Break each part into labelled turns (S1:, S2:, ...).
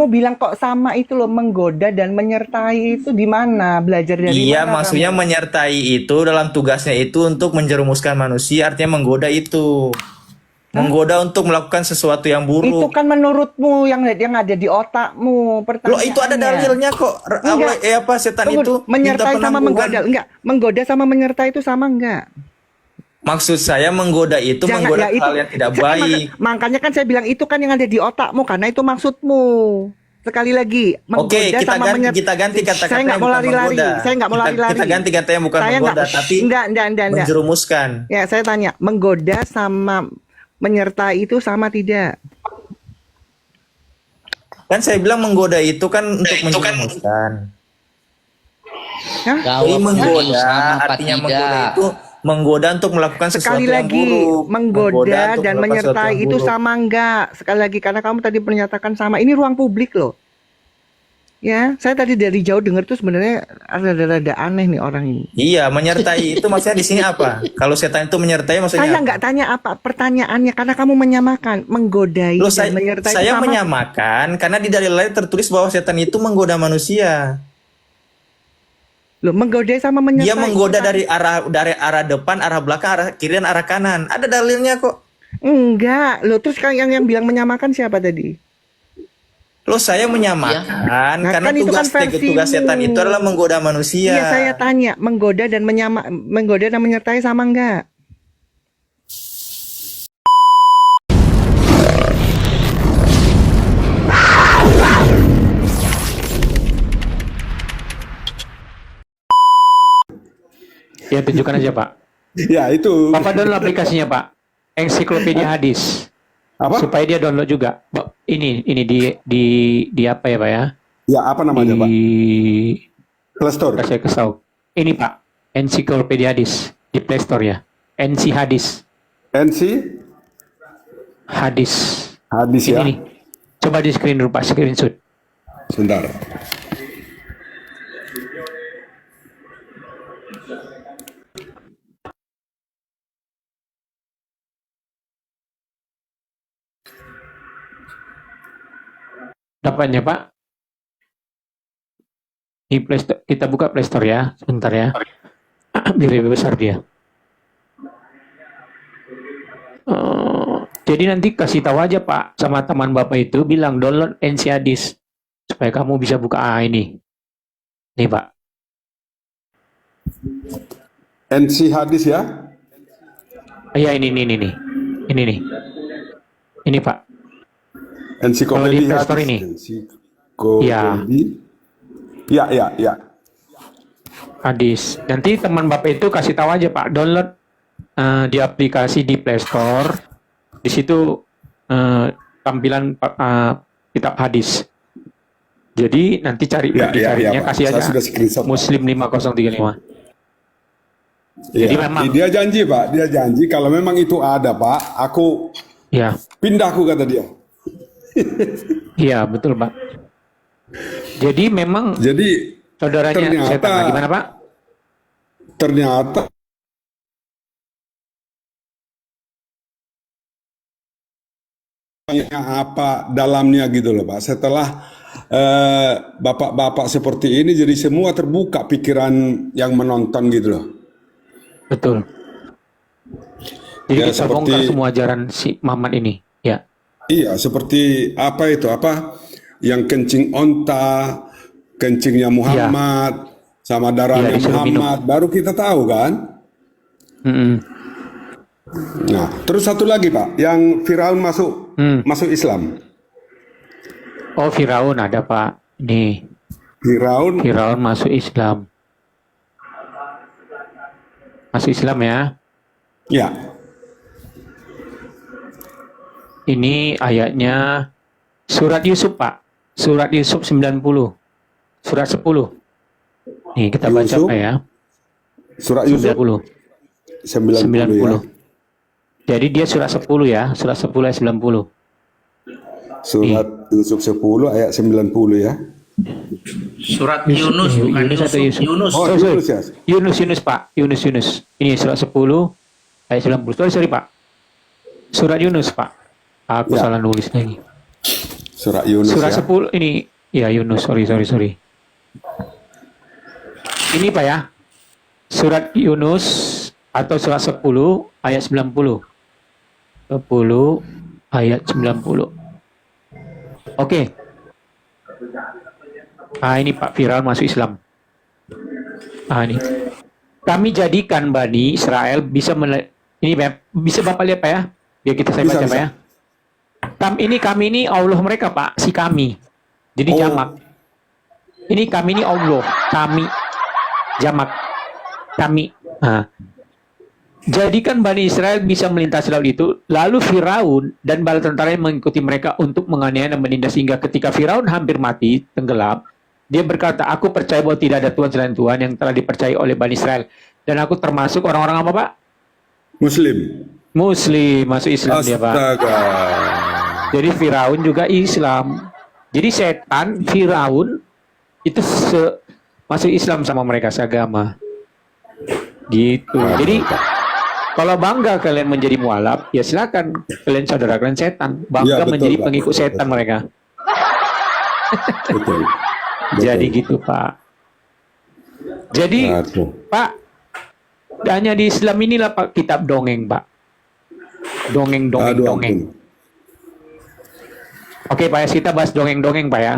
S1: Kamu bilang kok sama itu loh, menggoda dan menyertai itu di mana? Belajar dari
S2: Iya,
S1: mana
S2: maksudnya
S1: kamu?
S2: menyertai itu dalam tugasnya itu untuk menjerumuskan manusia, artinya menggoda itu.
S1: Hah?
S2: Menggoda untuk melakukan sesuatu yang
S1: Itu
S2: buruk.
S1: kan menurutmu yang ada di otakmu
S2: Loh, itu ada
S1: pertanyaannya.
S2: dalilnya kok. Allah,
S1: Enggak.
S2: apa setan
S1: Tunggu,
S2: itu minta
S1: menyertai sama menggoda.
S2: penangguhan.
S1: Enggak, menggoda sama menyertai itu sama enggak?
S2: Maksud saya menggoda itu
S1: Jangan
S2: menggoda
S1: ya itu.
S2: hal yang tidak
S1: Makanya,
S2: baik.
S1: makanya kan saya bilang itu kan yang ada di otakmu karena itu maksudmu. Sekali lagi,
S2: Oke,
S1: menggoda sama menyertai.
S2: kita ganti
S1: Saya
S2: kata-katanya
S1: nggak mau
S2: bukan
S1: lari-lari.
S2: menggoda.
S1: Saya nggak mau
S2: Kita
S1: lari-lari.
S2: ganti katanya bukan
S1: Saya nggak.
S2: menggoda, tapi
S1: Enggak.
S2: menjerumuskan.
S1: Ya, saya tanya, menggoda sama menyertai itu sama tidak?
S2: Kan saya bilang menggoda itu kan untuk menjerumuskan.
S1: Hah?
S2: Jadi
S3: Jawab dulu
S2: menggoda,
S3: sama apa
S2: artinya menggoda
S3: tidak.
S2: itu menggoda untuk melakukan
S1: Sekali
S2: sesuatu yang
S1: lagi,
S2: buruk. Menggoda
S1: menggoda
S2: untuk
S1: dan
S2: melakukan sesuatu yang
S1: menyertai itu
S2: buruk.
S1: sama enggak? Sekali lagi, karena kamu tadi menyatakan sama. Ini ruang publik loh. Ya, saya tadi dari jauh dengar tuh sebenarnya ada aneh nih orang ini.
S2: Iya, menyertai itu maksudnya di sini apa? Kalau setan itu menyertai maksudnya
S1: Saya
S2: apa?
S1: nggak tanya apa pertanyaannya, karena kamu menyamakan menggodai
S2: Loh,
S1: dan menyertai itu
S2: saya
S1: sama.
S2: menyamakan karena di dalil lain tertulis bahwa setan itu menggoda manusia.
S1: Loh, menggodai sama
S2: Dia
S1: menyertai itu
S2: menggoda
S1: sama.
S2: dari arah depan, arah belakang, arah kiri dan arah kanan. Ada dalilnya kok.
S1: Enggak, loh terus kan yang bilang menyamakan siapa tadi?
S2: Loh, saya
S3: Iya.
S2: menyamakan
S1: Nah,
S2: karena
S1: kan itu kan
S2: tugas setan itu
S1: versimu.
S2: adalah menggoda manusia.
S1: Iya, saya tanya, menggoda dan menyertai sama enggak?
S4: Ya tunjukkan aja Pak.
S5: Ya itu.
S4: Bapak download aplikasinya Pak. Ensiklopedia Hadis.
S5: Apa?
S4: Supaya dia download juga. Ini di apa ya Pak ya?
S5: Ya apa namanya Pak?
S4: Di
S5: Play Store.
S4: saya kasih tahu. Ini Pak. Ensiklopedia Hadis di Play Store ya. NC Hadis.
S5: NC
S4: Hadis.
S5: hadis
S4: Ini
S5: ya.
S4: nih. Coba di screen dulu Pak, screenshot.
S5: Sebentar.
S4: Dapatnya Pak. Di Play Store, kita buka Play Store ya. Sebentar ya. Biar lebih besar dia. Jadi nanti kasih tahu aja Pak sama teman Bapak itu bilang download NC Hadis supaya kamu bisa buka ini. Nih Pak.
S5: NC hadis ya.
S4: Iya ini nih. Ini nih. Ini Pak. Kalau di
S5: Ensiklopedia
S4: Play Store
S5: hadis.
S4: ini.
S5: Ensiklopedia. Ya.
S4: Hadis. Nanti teman Bapak itu kasih tahu aja Pak download di aplikasi di Play Store. Di situ tampilan kitab hadis. Jadi nanti carinya
S5: Pak.
S4: kasih
S5: Saya
S4: aja
S5: sudah screenshot. Pak.
S4: Muslim 5035. Jadi
S5: Iya.
S4: memang
S5: Dia janji Pak, dia janji kalau memang itu ada Pak, aku
S4: ya,
S5: pindah aku kata dia.
S4: iya betul Pak. Jadi memang
S5: Jadi
S4: saudaranya setan. Nah, gimana Pak?
S5: ternyata apa dalamnya gitu loh Pak. Setelah bapak-bapak seperti ini jadi semua terbuka pikiran yang menonton gitu loh.
S4: Betul. Jadi
S5: Ya,
S4: kita
S5: seperti-
S4: bongkar semua ajaran si Muhammad ini. Ya,
S5: Iya, seperti apa itu? Apa yang kencing onta, kencingnya Muhammad, sama darahnya
S4: Iya, disuruh
S5: Muhammad, baru kita tahu kan?
S4: Mm-mm.
S5: Nah, terus satu lagi Pak, yang Firaun masuk Islam.
S4: Oh Firaun ada Pak. Nih,
S5: Firaun,
S4: Firaun masuk Islam. Masuk Islam ya.
S5: ya,
S4: Ini ayatnya surat Yusuf Pak. Surat Yusuf 90. Surat 10. Nih kita baca
S5: Yusuf,
S4: Pak ya.
S5: surat Yusuf
S4: 90.
S5: 90 ya.
S4: Jadi dia surat 10 ya. Surat 10 ayat 90.
S5: Surat Yusuf 10 ayat 90 ya.
S3: Surat Yunus bukan
S4: Yunus atau
S3: Yusuf.
S4: Yusuf?
S3: Yunus.
S5: Oh,
S4: Sorry.
S5: Yunus ya.
S4: Yunus Pak. Yunus. Ini surat 10 ayat 90. Sorry Pak. Surat Yunus Pak. Aku
S5: Ya.
S4: salah nulis lagi.
S5: Surat Yunus
S4: Surat
S5: ya.
S4: 10 ini, ya Yunus, sorry. Ini Pak ya, surat Yunus atau surat 10 ayat 90. 10 ayat 90. Oke. Ini Pak, Firaun masuk Islam. Ini. Kami jadikan Bani Israel ini Pak, bisa Bapak lihat Pak ya? Biar saya
S5: Bisa,
S4: baca
S5: bisa.
S4: Pak ya. Kami ini Allah mereka Pak, si kami. Jadi jamak. Ini kami ini Allah, kami. Jamak. Kami. Jadikan Bani Israel bisa melintasi laut itu, lalu Firaun dan bala tentaranya mengikuti mereka untuk menganiaya dan menindas hingga ketika Firaun hampir mati, tenggelam, dia berkata, aku percaya bahwa tidak ada Tuhan selain Tuhan yang telah dipercayai oleh Bani Israel. Dan aku termasuk orang-orang apa Pak?
S5: Muslim.
S4: Muslim, masuk Islam dia Pak.
S5: Astaga.
S4: Jadi Firaun juga Islam. Jadi setan, Firaun itu masuk Islam sama mereka seagama. Gitu. Jadi kalau bangga kalian menjadi mualaf, ya silakan. Kalian saudara kalian setan. Bangga
S5: Ya, betul,
S4: menjadi
S5: Pak.
S4: pengikut setan mereka.
S5: Betul.
S4: Jadi gitu Pak. Jadi
S5: Aduh.
S4: Pak, hanya di Islam inilah Pak kitab dongeng Pak. Dongeng.
S5: Ampun.
S4: Oke Pak, kita bahas dongeng Pak ya.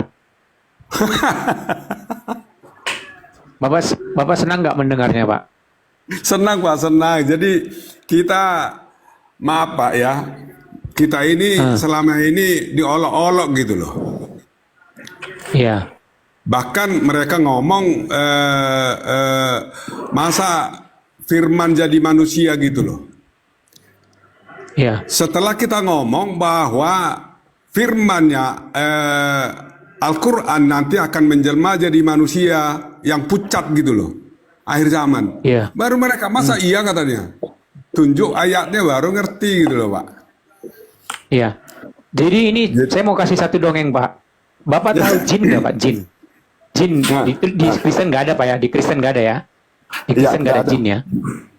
S4: Bapak senang nggak mendengarnya Pak?
S5: Senang Pak, senang. Jadi kita, maaf Pak ya, kita ini selama ini diolok-olok gitu loh.
S4: Iya.
S5: Bahkan mereka ngomong masa firman jadi manusia gitu loh.
S4: Iya.
S5: Setelah kita ngomong bahwa firmannya Al-Quran nanti akan menjelma jadi manusia yang pucat gitu loh. Akhir zaman.
S4: Iya.
S5: Baru mereka, masa iya katanya. Tunjuk ayatnya baru ngerti gitu loh Pak.
S4: Iya. Jadi ini saya mau kasih satu dongeng Pak. Bapak tahu jin nggak Pak? Jin.
S5: Nah.
S4: Itu di Kristen nggak ada Pak ya? Di Kristen nggak ada ya? Di Kristen nggak ada
S5: nggak ada.
S4: jin ya?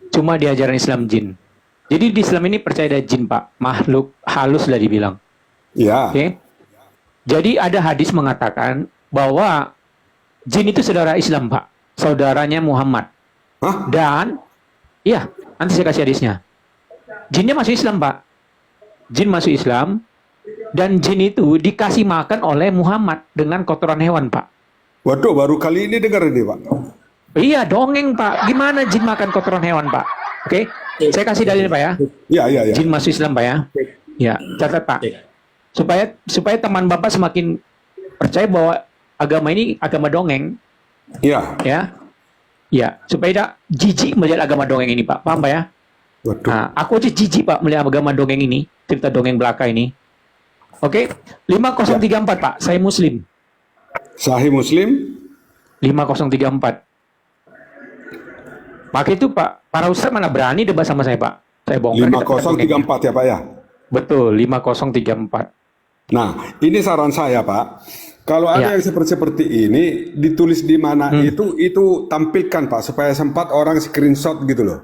S4: Cuma di ajaran Islam jin. Jadi di Islam ini percaya ada jin Pak. Makhluk halus lah dibilang.
S5: Iya.
S4: Oke. Jadi ada hadis mengatakan bahwa jin itu saudara Islam Pak. Saudaranya Muhammad.
S5: Hah?
S4: Dan, iya, nanti saya kasih hadisnya. Jinnya masuk Islam, Pak. Jin masuk Islam, dan jin itu dikasih makan oleh Muhammad dengan kotoran hewan, Pak.
S5: Waduh, baru kali ini dengar ini Pak.
S4: Iya, dongeng, Pak. Gimana jin makan kotoran hewan, Pak? Oke, saya kasih dalil, Pak ya.
S5: Iya.
S4: Jin masuk Islam, Pak ya. Ya, catat, Pak. Supaya teman Bapak semakin percaya bahwa agama ini agama dongeng.
S5: Iya.
S4: Ya, supaya tidak jijik melihat agama dongeng ini, Pak. Paham, Pak ya?
S5: Waduh.
S4: Nah, aku aja jijik, Pak, melihat agama dongeng ini, cerita dongeng belaka ini. Oke, 5034, Pak. Saya Muslim.
S5: Sahih Muslim.
S4: 5034. Maka itu, Pak, para ustaz mana berani debat sama saya, Pak. Saya bongkar. kita pakai dongengnya.
S5: 5034 ya Pak ya.
S4: Betul, 5034.
S5: Nah, ini saran saya Pak. Kalau ada
S4: Ya.
S5: yang seperti ini ditulis di mana itu tampilkan Pak supaya sempat orang screenshot gitu loh.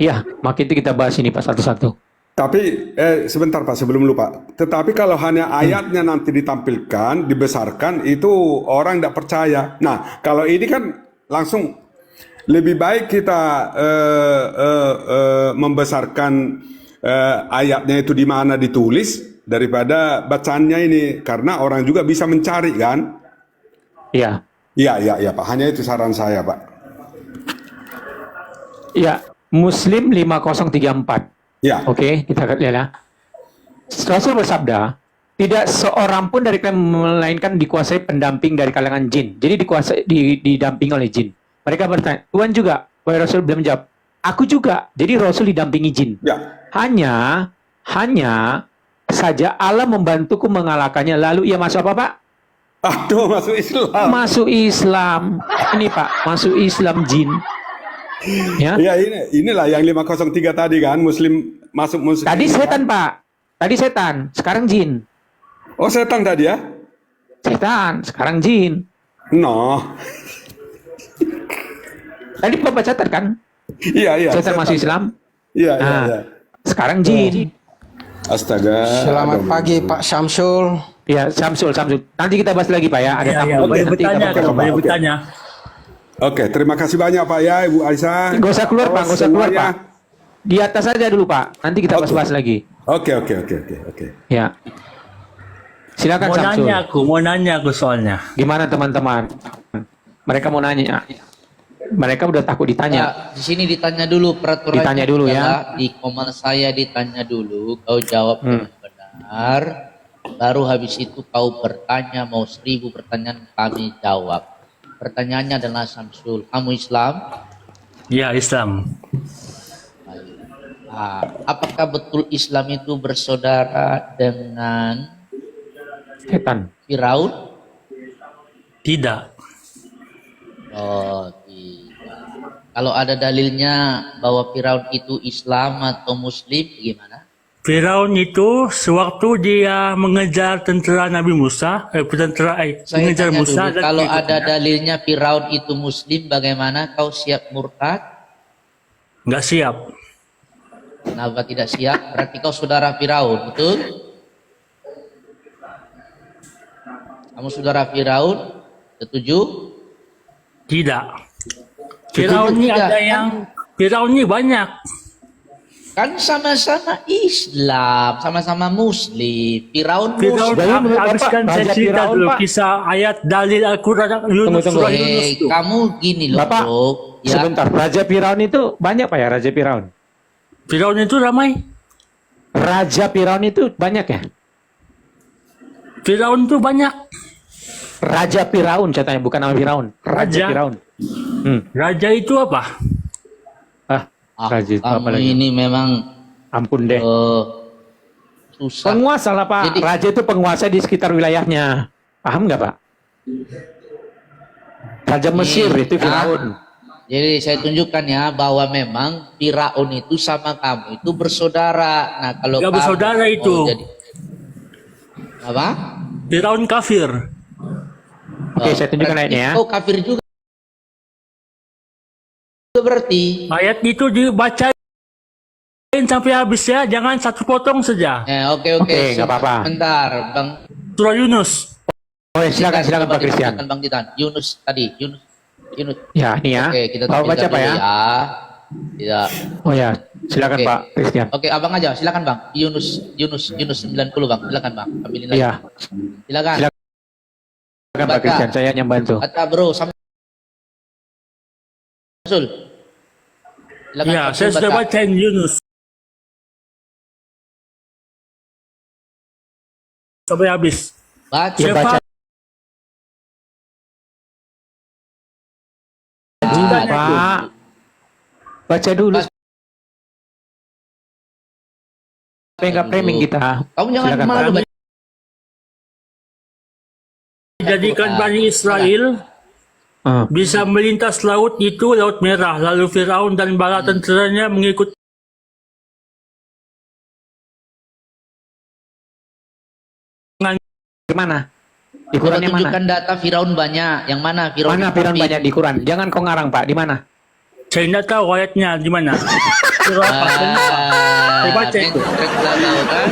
S4: Iya, maka itu kita bahas ini, Pak, satu-satu.
S5: Tapi sebentar Pak sebelum lupa. Tetapi kalau hanya ayatnya nanti ditampilkan, dibesarkan itu orang tidak percaya. Nah, kalau ini kan langsung lebih baik kita membesarkan ayatnya itu di mana ditulis daripada bacaannya ini karena orang juga bisa mencari kan?
S4: Iya.
S5: Iya Pak. Hanya itu saran saya Pak.
S4: Iya, Muslim 5034.
S5: Ya.
S4: Oke, kita lihat ya. Rasul bersabda, tidak seorang pun dari kalian melainkan dikuasai pendamping dari kalangan jin. Jadi didampingi oleh jin. Mereka bertanya, Tuhan juga? Wahai Rasul belum menjawab. Aku juga. Jadi Rasul didampingi jin.
S5: Ya.
S4: Hanya saja Allah membantuku mengalahkannya. Lalu ia masuk apa, Pak?
S5: Aduh, masuk Islam.
S4: Masuk Islam. Ini, Pak, masuk Islam jin. Ya.
S5: Ya, inilah yang 503 tadi kan, Muslim masuk Muslim.
S4: Tadi setan, Pak. Tadi setan, sekarang jin.
S5: Oh, setan tadi ya?
S4: Setan, sekarang jin.
S5: No.
S4: Tadi Bapak catat kan?
S5: Iya.
S4: Setan masuk Islam.
S5: Iya.
S4: Sekarang jin.
S5: Astaga.
S6: Selamat
S5: Aduh.
S6: pagi Pak Syamsul.
S4: Ya, Samsul. Nanti kita bahas lagi Pak ya. Ada
S6: Ya,
S4: tamu
S6: ya,
S4: dulu.
S6: boleh
S4: Nanti kita
S6: bertanya
S4: bahas.
S6: kalau boleh
S5: Oke.
S6: bertanya.
S5: Oke, terima kasih banyak Pak ya, Ibu Aisyah.
S4: Nggak usah keluar Pak, nggak usah keluar
S5: Semuanya.
S4: Pak. Di atas saja dulu Pak. Nanti kita
S5: Oke.
S4: bahas lagi.
S5: Oke.
S4: Ya. Silakan Samsul.
S6: Mau nanya aku soalnya.
S4: Gimana teman-teman? Mereka mau nanya. Mereka udah takut ditanya.
S7: Nah, di sini ditanya dulu peraturannya.
S4: Ditanya dulu ya.
S7: adalah Di komen saya ditanya dulu, kau jawab dengan benar. Baru habis itu kau bertanya, mau 1000 pertanyaan kami jawab. Pertanyaannya adalah Samsul, kamu Islam?
S6: Ya, Islam.
S7: Ah, apakah betul Islam itu bersaudara dengan
S4: Setan.
S7: Firaun?
S6: Tidak.
S7: Oh, tidak. Kalau ada dalilnya bahwa Firaun itu Islam atau Muslim, gimana?
S6: Firaun itu sewaktu dia mengejar tentera Nabi Musa,
S7: Saya
S6: mengejar
S7: tanya
S6: Musa
S7: dulu,
S6: dan
S7: kalau
S6: pengikutnya.
S7: ada dalilnya Firaun itu Muslim, bagaimana kau siap murtad?
S6: Nggak siap.
S7: Kenapa tidak siap? Berarti kau saudara Firaun, betul? Kamu saudara Firaun? Setuju?
S6: Tidak. Firaun ini
S7: Tidak.
S6: ada yang Firaun ini banyak.
S7: Kan sama-sama Islam, sama-sama Muslim. Firaun
S6: Firaun
S7: Muslim.
S6: habiskan
S4: Bapak,
S6: saya
S4: Raja
S6: cerita
S4: Firaun,
S6: dulu
S4: Pak.
S6: kisah ayat dalil Al-Quran Yunus
S4: Tunggu.
S6: surah Yunus itu.
S7: Kamu gini loh,
S4: Bapak,
S7: bro. Ya,
S4: sebentar. Raja Firaun itu banyak Pak ya, Raja Firaun.
S6: Firaun itu ramai.
S4: Raja Firaun itu banyak ya?
S6: Firaun itu banyak.
S4: Raja Firaun saya tanya, bukan nama Firaun. Raja
S6: Raja.
S4: Firaun.
S6: Raja itu apa?
S4: Raja itu apa
S7: kamu
S4: lagi?
S7: ini memang
S4: Ampun deh.
S7: susah.
S4: Penguasa lah Pak.
S7: Jadi-
S4: Raja itu penguasa di sekitar wilayahnya. Paham nggak Pak? Raja Mesir itu Firaun.
S7: Jadi saya tunjukkan ya bahwa memang Firaun itu sama kamu itu bersaudara. Nah kalau
S6: Nggak
S7: kamu
S6: bersaudara
S7: mau
S6: itu.
S7: Apa?
S6: Firaun kafir.
S4: Oke, saya tunjukkan
S7: Berarti
S4: ayatnya ya.
S7: kau kafir juga berarti.
S6: Ayat itu dibacain sampai habis ya, jangan satu potong saja.
S7: Oke.
S4: Oke, nggak apa-apa.
S7: Bentar, Bang.
S6: Surah Yunus.
S4: Oh ya, silakan Pak Christian.
S7: Silakan, Bang Titan. Yunus tadi, Yunus.
S4: Ya, ini ya.
S7: Oke, kita
S4: Bapak baca
S7: dulu
S4: Pak ya.
S7: Tidak.
S4: Oh ya, silakan
S7: Oke.
S4: Pak Christian.
S7: Oke, Abang aja. Silakan, Bang. Yunus 90, Bang. Silakan, Bang. Ambilin lagi.
S4: Iya,
S7: Silakan.
S4: silakan Pak
S7: Baca.
S4: Christian. Saya yang bantu.
S7: Kata bro, Samsul. Silakan,
S6: Ya,
S7: Samsul,
S6: saya sudah bacain Yunus. Sampai habis.
S7: Baca.
S4: Ya, baca dulu Pak. Baca dulu. Supaya nggak framing kita.
S7: Kamu jangan
S4: Silakan,
S7: malu
S6: Pak.
S7: baca.
S6: Jadikan Bani Israel bisa melintas laut itu, Laut Merah. Lalu Firaun dan bala tenteranya mengikut
S4: Gimana? Di
S7: Coba
S4: Quran yang mana?
S7: tunjukkan data Firaun banyak. Yang mana Firaun?
S4: Mana Firaun banyak di Quran? Jangan kau ngarang Pak. Di mana?
S6: saya tidak tahu ayatnya di mana. Surah apa? Saya baca itu.
S7: Tahu kan?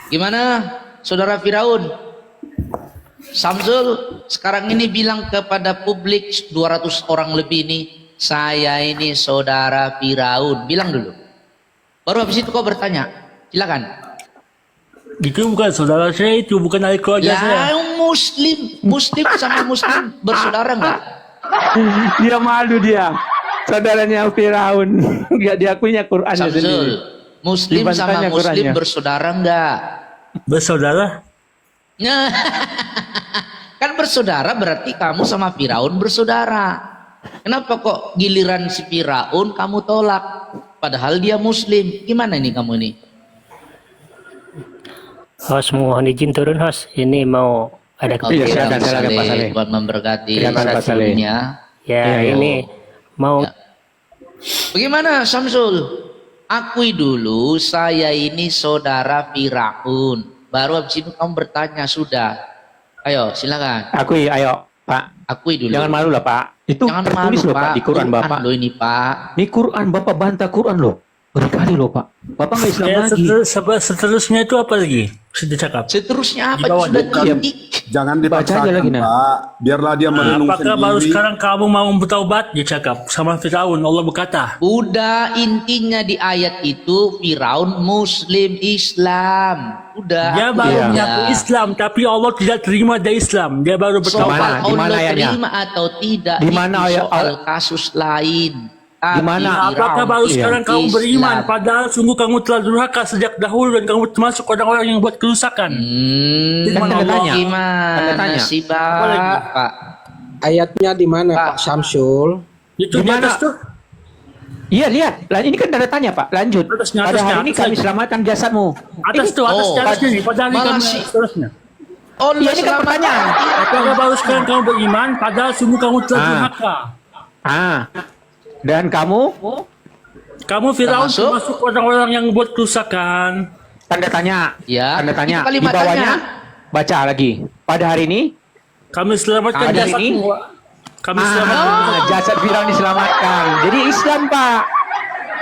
S7: Gimana, saudara Firaun? Samsul sekarang ini bilang kepada publik 200 orang lebih ini, saya ini saudara Firaun. Bilang dulu. Baru habis itu kau bertanya. Silakan.
S6: Itu bukan saudara saya, itu bukan ahli keluarga saya.
S7: Ya, Muslim sama Muslim bersaudara enggak?
S4: Dia malu dia. Saudaranya Firaun. Nggak diakuinya Qurannya sendiri.
S7: Samsul, Muslim sama
S4: Dibantahnya
S7: Muslim
S4: Qurannya.
S7: bersaudara enggak?
S6: Bersaudara?
S7: Kan bersaudara berarti kamu sama Firaun bersaudara. Kenapa kok giliran si Firaun kamu tolak? Padahal dia Muslim. Gimana ini kamu ini?
S8: Host, mohon izin turun host. Ini mau ada
S7: Oke,
S4: Iya,
S7: Bang
S4: silakan, Pak
S7: Saleh.
S4: Saleh.
S7: Tuhan memberkati
S4: Silakan, Pak Saleh.
S7: satunya.
S8: ya
S4: Iya,
S8: ini mau
S7: Ya. Bagaimana Samsul? Akui dulu saya ini saudara Firaun. Baru habis itu kamu bertanya sudah. Ayo silakan.
S4: Akui, ayo Pak.
S7: Akui dulu.
S4: Jangan malu lah Pak. Itu
S7: Jangan
S4: tertulis
S7: malu,
S4: loh Pak di Quran Bapak.
S7: Loh ini Pak.
S4: Ini Quran Bapak bantah Quran loh. Ngeri kali loh Pak. Bapak nggak Islam
S6: Ya,
S4: lagi.
S6: seterusnya itu apa lagi? Sudah cakap.
S7: Seterusnya apa?
S6: Di bawah
S7: Sudah
S6: bukan.
S7: titik.
S5: Jangan
S4: Baca aja
S5: dipaksakan,
S4: lagi, nah.
S5: Pak. Biarlah dia merenung
S6: Apakah baru
S5: sendiri.
S6: sekarang kamu mau bertaubat? Dia cakap sama Firaun. Allah berkata,
S7: Udah intinya di ayat itu Firaun Muslim Islam. Udah.
S6: dia baru
S4: Iya.
S6: mengaku Islam, tapi Allah tidak terima dia Islam. Dia baru
S7: Soal
S6: bertaubat.
S4: Di mana
S7: Allah
S4: ayatnya?
S7: terima atau tidak
S4: Di mana
S7: itu
S4: ayat-
S7: soal kasus lain. Tapi
S4: Di mana?
S6: Apakah
S7: Firaun
S6: baru
S4: Iya.
S6: sekarang kamu
S7: Islam.
S6: beriman? Padahal sungguh kamu telah durhaka sejak dahulu dan kamu termasuk orang-orang yang buat kerusakan.
S7: Kan
S4: tanda tanya. Tanda
S7: gimana
S4: tanya.
S7: sih
S6: Apa lagi?
S7: Pak?
S9: Ayatnya di mana
S7: Pak.
S9: Pak Samsul?
S6: Itu
S4: Di
S6: di
S4: mana?
S6: atas tuh.
S4: Iya lihat, ini kan tanda tanya Pak. Lanjut.
S6: Atasnya,
S4: Pada
S6: atasnya,
S4: hari ini
S6: atasnya.
S4: kami selamatkan jasadmu.
S6: Atas tuh, atas
S7: Oh,
S6: atasnya nih. Padahal ini
S7: malah
S6: kamu
S7: sih.
S6: seterusnya.
S7: Allah
S4: Iya, ini kan pertanyaan.
S6: Apakah baru sekarang kamu beriman? Padahal sungguh kamu telah
S4: Ah.
S6: durhaka.
S4: Dan kamu
S6: Kamu Firaun
S7: Termasuk?
S6: termasuk orang-orang yang buat kerusakan.
S4: tanda tanya.
S7: Ya,
S4: Tanda tanya.
S7: itu
S4: Di
S7: kalimat
S4: bawahnya
S7: tanya.
S4: baca lagi. Pada hari ini
S6: Kami selamatkan
S4: Ada
S6: jasadmu.
S4: ini?
S6: Kami selamatkan.
S4: jasad Firaun diselamatkan. Jadi Islam Pak.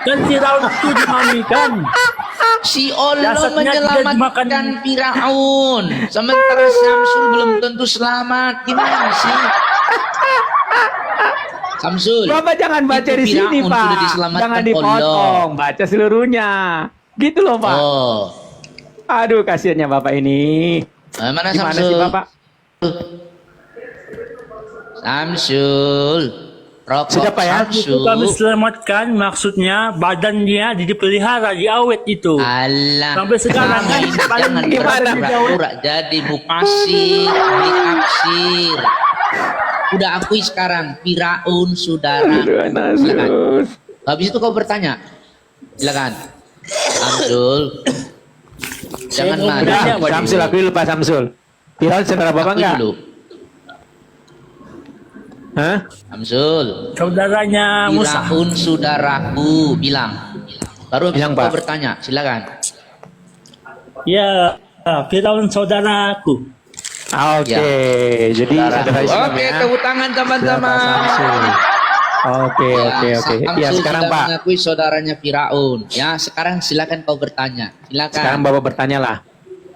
S6: Kan Firaun itu dimamikan.
S7: Si Allah
S6: Jasadnya tidak
S7: menyelamatkan
S6: dimakan.
S7: Firaun, sementara Samsul belum tentu selamat. Gimana sih? Samsul.
S4: Bapak jangan baca
S7: itu
S4: di sini
S7: Firaun
S4: Pak.
S7: sudah diselamatkan
S4: Jangan
S7: Allah.
S4: dipotong. Baca seluruhnya. Gitu loh Pak.
S7: Oh,
S4: Aduh kasihannya Bapak ini.
S7: mana
S4: Gimana
S7: Samsul?
S4: sih Bapak?
S7: Samsul. Rokok
S4: Sudah, Pak, ya?
S6: Itu
S7: Samsul.
S6: kami selamatkan, maksudnya badannya dipelihara, diawet itu.
S7: Alah,
S6: Sampai sekarang kan
S7: kamu
S6: paling
S7: jangan
S6: gimana?
S7: berpura-pura jadi mufasir, ahli tafsir. Udah akui sekarang, Firaun saudara. Silakan. Habis itu kau bertanya, silakan. Samsul, jangan
S6: mau
S7: marah.
S6: bertanya,
S4: Udah, Samsul aku dulu Pak Samsul. Firaun saudara Bapak
S7: Akui
S4: enggak?
S7: dulu.
S4: Hah?
S7: Samsul,
S6: Saudaranya Musa.
S7: Firaun saudaraku, bilang. Baru habis
S4: Bilang,
S7: itu kau
S4: Pak.
S7: bertanya, silakan.
S6: Ya, Firaun saudaraku.
S4: Oke, jadi
S7: Saudara.
S4: saudara Islam
S7: Oke,
S4: ya.
S7: tepuk tangan
S4: Pak
S7: teman-teman.
S4: Samsul. Oke. Ya
S7: Samsul
S4: sekarang
S7: sudah
S4: Pak.
S7: mengakui saudaranya Firaun. Ya, sekarang silakan kau bertanya. Silakan.
S4: Sekarang Bapak bertanya lah.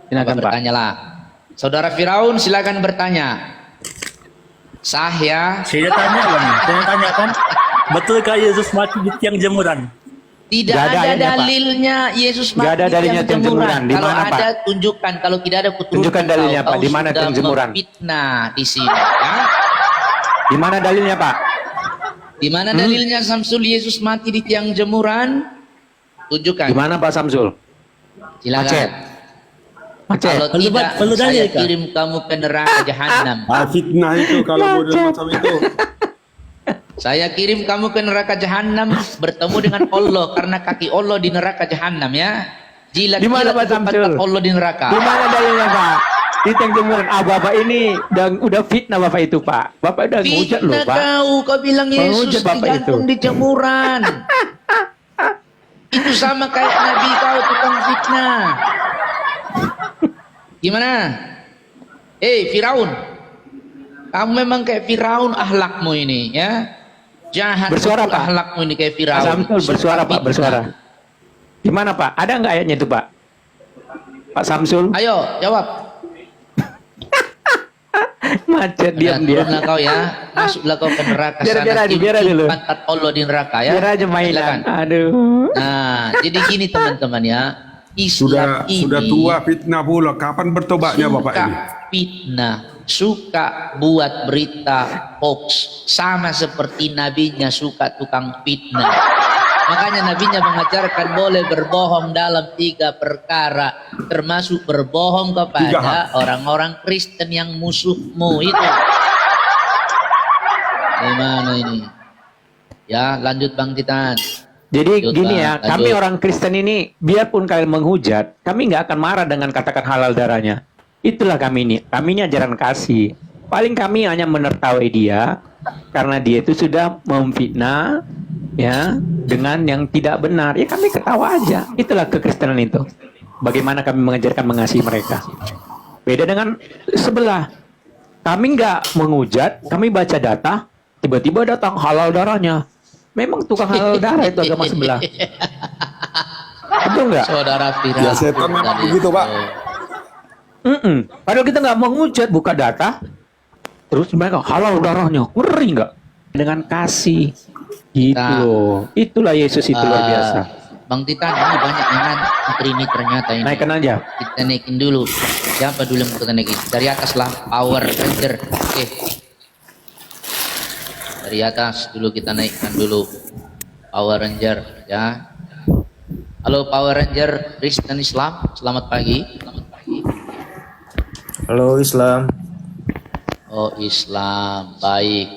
S4: Silakan
S7: Bapak
S4: Pak.
S7: bertanyalah. Saudara Firaun silakan bertanya. Sah ya?
S6: Saya tanya kan, saya tanya kan, betulkah Yesus mati di tiang jemuran?
S7: Tidak
S4: Nggak ada
S7: ada
S4: ayatnya, Pak.
S7: dalilnya Yesus
S4: Nggak
S7: mati
S4: ada
S7: di
S4: dalilnya tiang jemuran. Di
S7: Kalau
S4: mana, Pak?
S7: ada tunjukkan, kalau tidak ada kuturunkan.
S4: Tunjukkan dalilnya,
S7: kau.
S4: Pak. Di mana
S7: Kau
S4: tiang
S7: sudah
S4: jemuran?
S7: memfitnah di sini. Ya?
S4: Di mana dalilnya Pak?
S7: Di mana dalilnya Samsul Yesus mati di tiang jemuran? Tunjukkan.
S4: Di mana Pak Samsul?
S7: Silakan.
S4: Aceh. Aceh.
S7: Kalau
S6: Perlu-
S7: tidak,
S6: perlu
S7: saya
S6: dalil, Kak?
S7: kirim kamu ke neraka jahanam.
S5: Fitnah itu kalau model macam itu.
S7: Saya kirim kamu ke neraka jahanam bertemu dengan Allah karena kaki Allah di neraka jahanam ya. Jilat
S4: Di mana, Pak
S7: itu
S4: Samsul?
S7: pantat Allah di neraka.
S4: Di mana dalilnya Pak? Di tiang jemuran. Bapak ini udah fitnah Bapak itu Pak. Bapak udah ngujat loh
S7: Fitnah
S4: Pak.
S7: kau bilang Yesus
S4: Menghujat Bapak
S7: digantung
S4: itu.
S7: di jemuran. Itu sama kayak Nabi kau tukang fitnah. Gimana? Firaun. Kamu memang kayak Firaun ahlakmu ini ya. Jahat
S4: Bersuara,
S7: betul
S4: Pak.
S7: ahlakmu ini kayak
S4: Pak
S7: Firaun.
S4: Samsul bersuara
S7: Suka
S4: Pak,
S7: fitnah.
S4: bersuara. Di mana Pak? Ada nggak ayatnya itu Pak? Pak Samsul?
S7: Ayo jawab.
S4: Macet diam dia.
S7: Turunlah kau ya. Masuklah kau ke neraka
S4: Biar-
S7: sana.
S4: biar aja,
S7: Cium-
S4: biar aja
S7: cium
S4: dulu.
S7: pantat Allah di neraka ya.
S4: Biar aja mainan.
S7: Silakan.
S4: Aduh.
S7: Nah, jadi gini teman-teman ya. Islam ini
S5: Sudah tua fitnah pula. Kapan bertobatnya Bapak
S7: suka
S5: ini?
S7: fitnah, suka buat berita hoax, sama seperti nabinya suka tukang fitnah. Makanya nabinya mengajarkan boleh berbohong dalam 3 perkara, termasuk berbohong kepada orang-orang Kristen yang musuhmu itu. Gimana ini? Ya, lanjut Bang Titan.
S4: Jadi
S7: Lanjut,
S4: gini
S7: Pak,
S4: ya,
S7: lanjut.
S4: kami orang Kristen ini, biarpun kalian menghujat, kami nggak akan marah dengan katakan halal darahnya. Itulah kami ini. Kami ini ajaran kasih. Paling kami hanya menertawai dia, karena dia itu sudah memfitnah, ya, dengan yang tidak benar. Ya kami ketawa aja. Itulah kekristenan itu. Bagaimana kami mengajarkan mengasihi mereka. Beda dengan sebelah. Kami nggak menghujat, kami baca data, tiba-tiba datang halal darahnya. Memang tukang halal darah itu agama sebelah. Betul nggak?
S7: Saudara Firaun.
S5: Ya setan memang
S7: tadi
S5: begitu, Pak.
S4: Padahal kita nggak mau ngujat, buka data, terus mereka halal darahnya, ngeri nggak? Dengan kasih, gitu
S7: Nah.
S4: loh. Itulah Yesus itu luar biasa.
S7: Bang Titan, ini banyak yang antri ini ternyata ini.
S4: Naikkan aja.
S7: Kita naikin dulu. Siapa dulu yang kita naikin? Dari atas lah, Power Ranger. Oke. Dari atas dulu kita naikkan dulu. Power Ranger, ya. Halo Power Ranger Kristen Islam, selamat pagi.
S2: Halo Islam.
S7: Oh Islam, baik.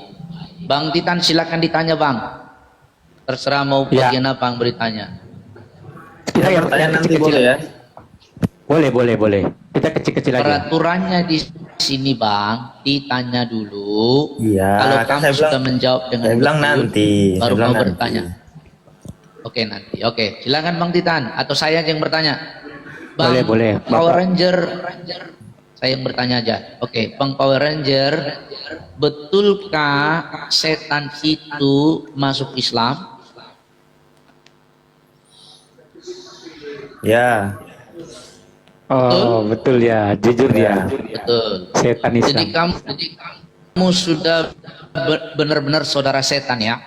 S7: Bang Titan silakan ditanya Bang. Terserah mau
S4: Ya.
S7: bagian apa Bang beritanya.
S4: Kita yang
S2: Pertanyaan nanti
S4: kecil-kecil.
S2: boleh ya?
S4: Boleh. Kita kecil-kecil aja.
S7: Peraturannya di sini Bang, ditanya dulu.
S2: Iya,
S7: Kalau
S2: kan
S7: kamu
S2: saya
S7: sudah
S2: bilang-
S7: menjawab dengan
S2: saya bilang
S7: betul,
S2: nanti,
S7: baru
S2: saya bilang
S7: mau
S2: nanti.
S7: bertanya. Oke nanti. Oke, silakan Bang Titan atau saya yang bertanya. Bang
S4: Boleh,
S7: Power
S4: Bapak.
S7: Ranger, saya yang bertanya aja. Oke, Bang Power Ranger, betulkah setan itu masuk Islam?
S2: Ya.
S4: Oh, betul ya. Jujur ya.
S7: Betul.
S4: Setan
S7: Jadi
S4: Islam.
S7: kamu sudah benar-benar saudara setan ya?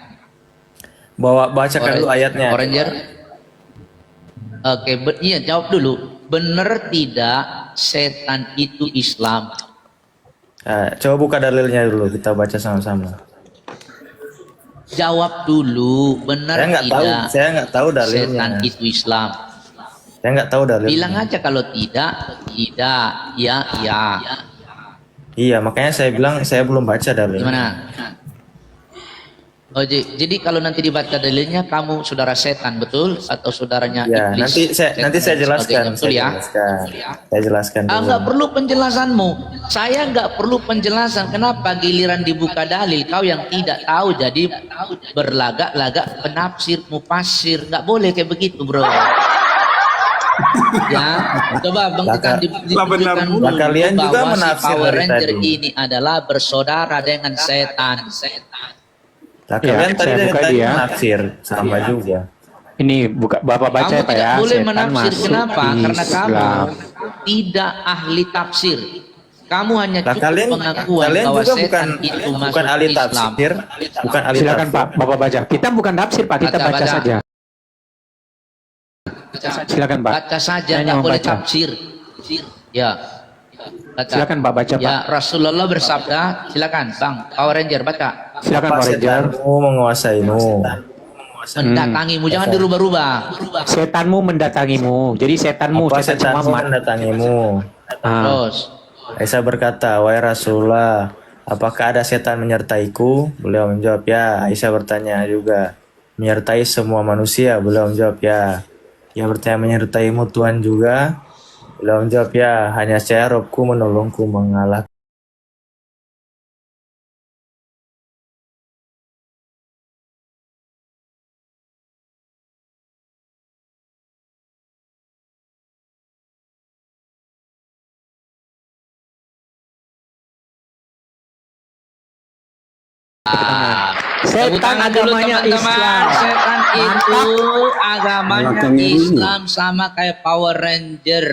S2: Bacakan dulu ayatnya.
S7: Power Ranger. Oke, iya jawab dulu. Benar tidak setan itu Islam?
S2: Nah, coba buka dalilnya dulu, kita baca sama-sama.
S7: Jawab dulu. Benar
S2: Saya nggak tahu,
S7: tidak
S2: saya nggak tahu dalilnya.
S7: setan itu Islam?
S2: Saya nggak tahu dalilnya.
S7: Bilang aja kalau tidak, tidak, ya, ya.
S2: Iya, makanya saya bilang saya belum baca dalilnya.
S7: Gimana? Oh, jadi kalau nanti dibaca dalilnya kamu saudara setan betul atau saudaranya
S2: Ya,
S7: iblis?
S2: nanti saya
S7: Setan dan
S2: jelaskan.
S7: sebagainya, betul ya?
S2: Saya jelaskan dulu.
S7: Nggak perlu penjelasanmu. Saya nggak perlu penjelasan. Kenapa giliran dibuka dalil kau yang tidak tahu jadi berlagak-lagak penafsir, mufasir. Nggak boleh kayak begitu, bro. Ya, coba Bang Titan dibuktikan dulu
S2: Lah, kalian juga
S7: bahwa si
S2: menafsir
S7: Power
S2: dari
S7: Ranger
S2: tadi.
S7: ini adalah bersaudara dengan setan.
S2: Lah,
S4: Ya,
S2: kalian tadi
S4: saya
S2: dari
S4: buka
S2: tadi
S4: dia.
S2: menafsir sama juga.
S4: Ini buka Bapak baca
S7: Kamu
S4: Pak
S7: tidak
S4: ya.
S7: boleh
S4: Setan
S7: menafsir.
S4: masuk
S7: Kenapa? Karena kamu
S4: Islam.
S7: tidak ahli tafsir. Kamu hanya
S2: Lah,
S7: cukup
S2: kalian
S7: pengakuan
S2: kalian
S7: bahwa
S2: juga
S7: setan itu masuk
S2: bukan ahli
S7: Islam.
S2: tafsir, bukan ahli
S4: Silakan
S2: tafsir.
S4: Pak, Bapak baca. Kita bukan tafsir Pak, kita
S7: Baca,
S4: baca
S7: baca.
S4: saja. Silakan Pak.
S7: Baca saja,
S4: Saya
S7: nggak
S4: mau
S7: boleh
S4: baca.
S7: tafsir. Ya. Baca.
S4: Silakan Pak baca Pak.
S7: Ya, Rasulullah bersabda, silakan Bang Power Ranger baca.
S4: Silakan
S2: Apa
S4: Pak Ranger.
S2: setanmu menguasaimu?
S7: Mendatangimu, jangan dirubah-rubah.
S4: Setanmu mendatangimu. Jadi setanmu,
S2: Apa
S4: setan
S2: setanmu
S4: Muhammad.
S2: mendatangimu?
S4: Ah,
S7: Terus,
S2: Aisyah berkata, wahai Rasulullah, apakah ada setan menyertaiku? Beliau menjawab, ya. Aisyah bertanya juga, menyertai semua manusia? Beliau menjawab, ya. Ia bertanya, menyertaimu Tuhan juga? Beliau menjawab, ya. Hanya saya, Robku menolongku mengalahkan.
S7: tepuk
S4: Setan
S7: tangan dulu,
S4: agamanya
S7: teman-teman.
S4: Islam.
S7: Setan itu agamanya
S5: Belakangnya ini.
S7: Islam sama kayak Power Ranger.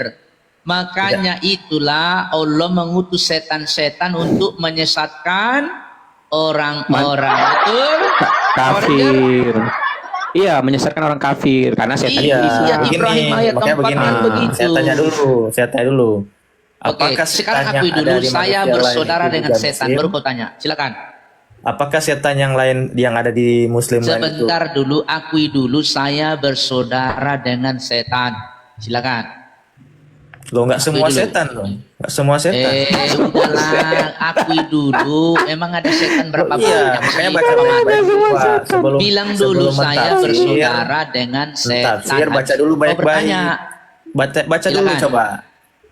S7: Makanya itulah Allah mengutus setan-setan untuk menyesatkan orang-orang. Betul? Power Ranger?
S4: Kafir. Iya, menyesatkan orang kafir karena setan
S7: Iya,
S4: itu Islam.
S7: iya.
S2: begini,
S7: Ibrahim ayat
S2: makanya
S7: 4
S2: begini.
S7: kan begitu.
S2: Saya tanya dulu.
S7: Oke,
S2: Apakah
S7: sekarang
S2: setan yang
S7: akui dulu
S2: ada di
S7: saya
S2: manusia lain
S7: bersaudara
S2: itu
S7: dengan
S2: juga
S7: setan.
S2: muslim?
S7: Baru kau tanya. Silakan.
S2: Apakah setan yang lain yang ada di muslim lain itu?
S7: Sebentar dulu, akui dulu saya bersaudara dengan setan. Silakan.
S2: Loh, nggak semua
S7: dulu.
S2: setan loh. Nggak semua setan.
S7: Udahlah, akui dulu. Emang ada setan berapa
S2: Iya,
S7: banyak
S2: makanya
S7: sih?
S2: baca baik-baik dulu, Pak. Sebelum
S7: Bilang dulu
S2: sebelum
S7: saya
S2: mentafsir,
S7: bersaudara dengan setan.
S2: mentafsir, baca dulu
S7: Kau
S2: baik-baik.
S7: bertanya.
S2: Baca dulu
S7: Silakan.
S2: coba.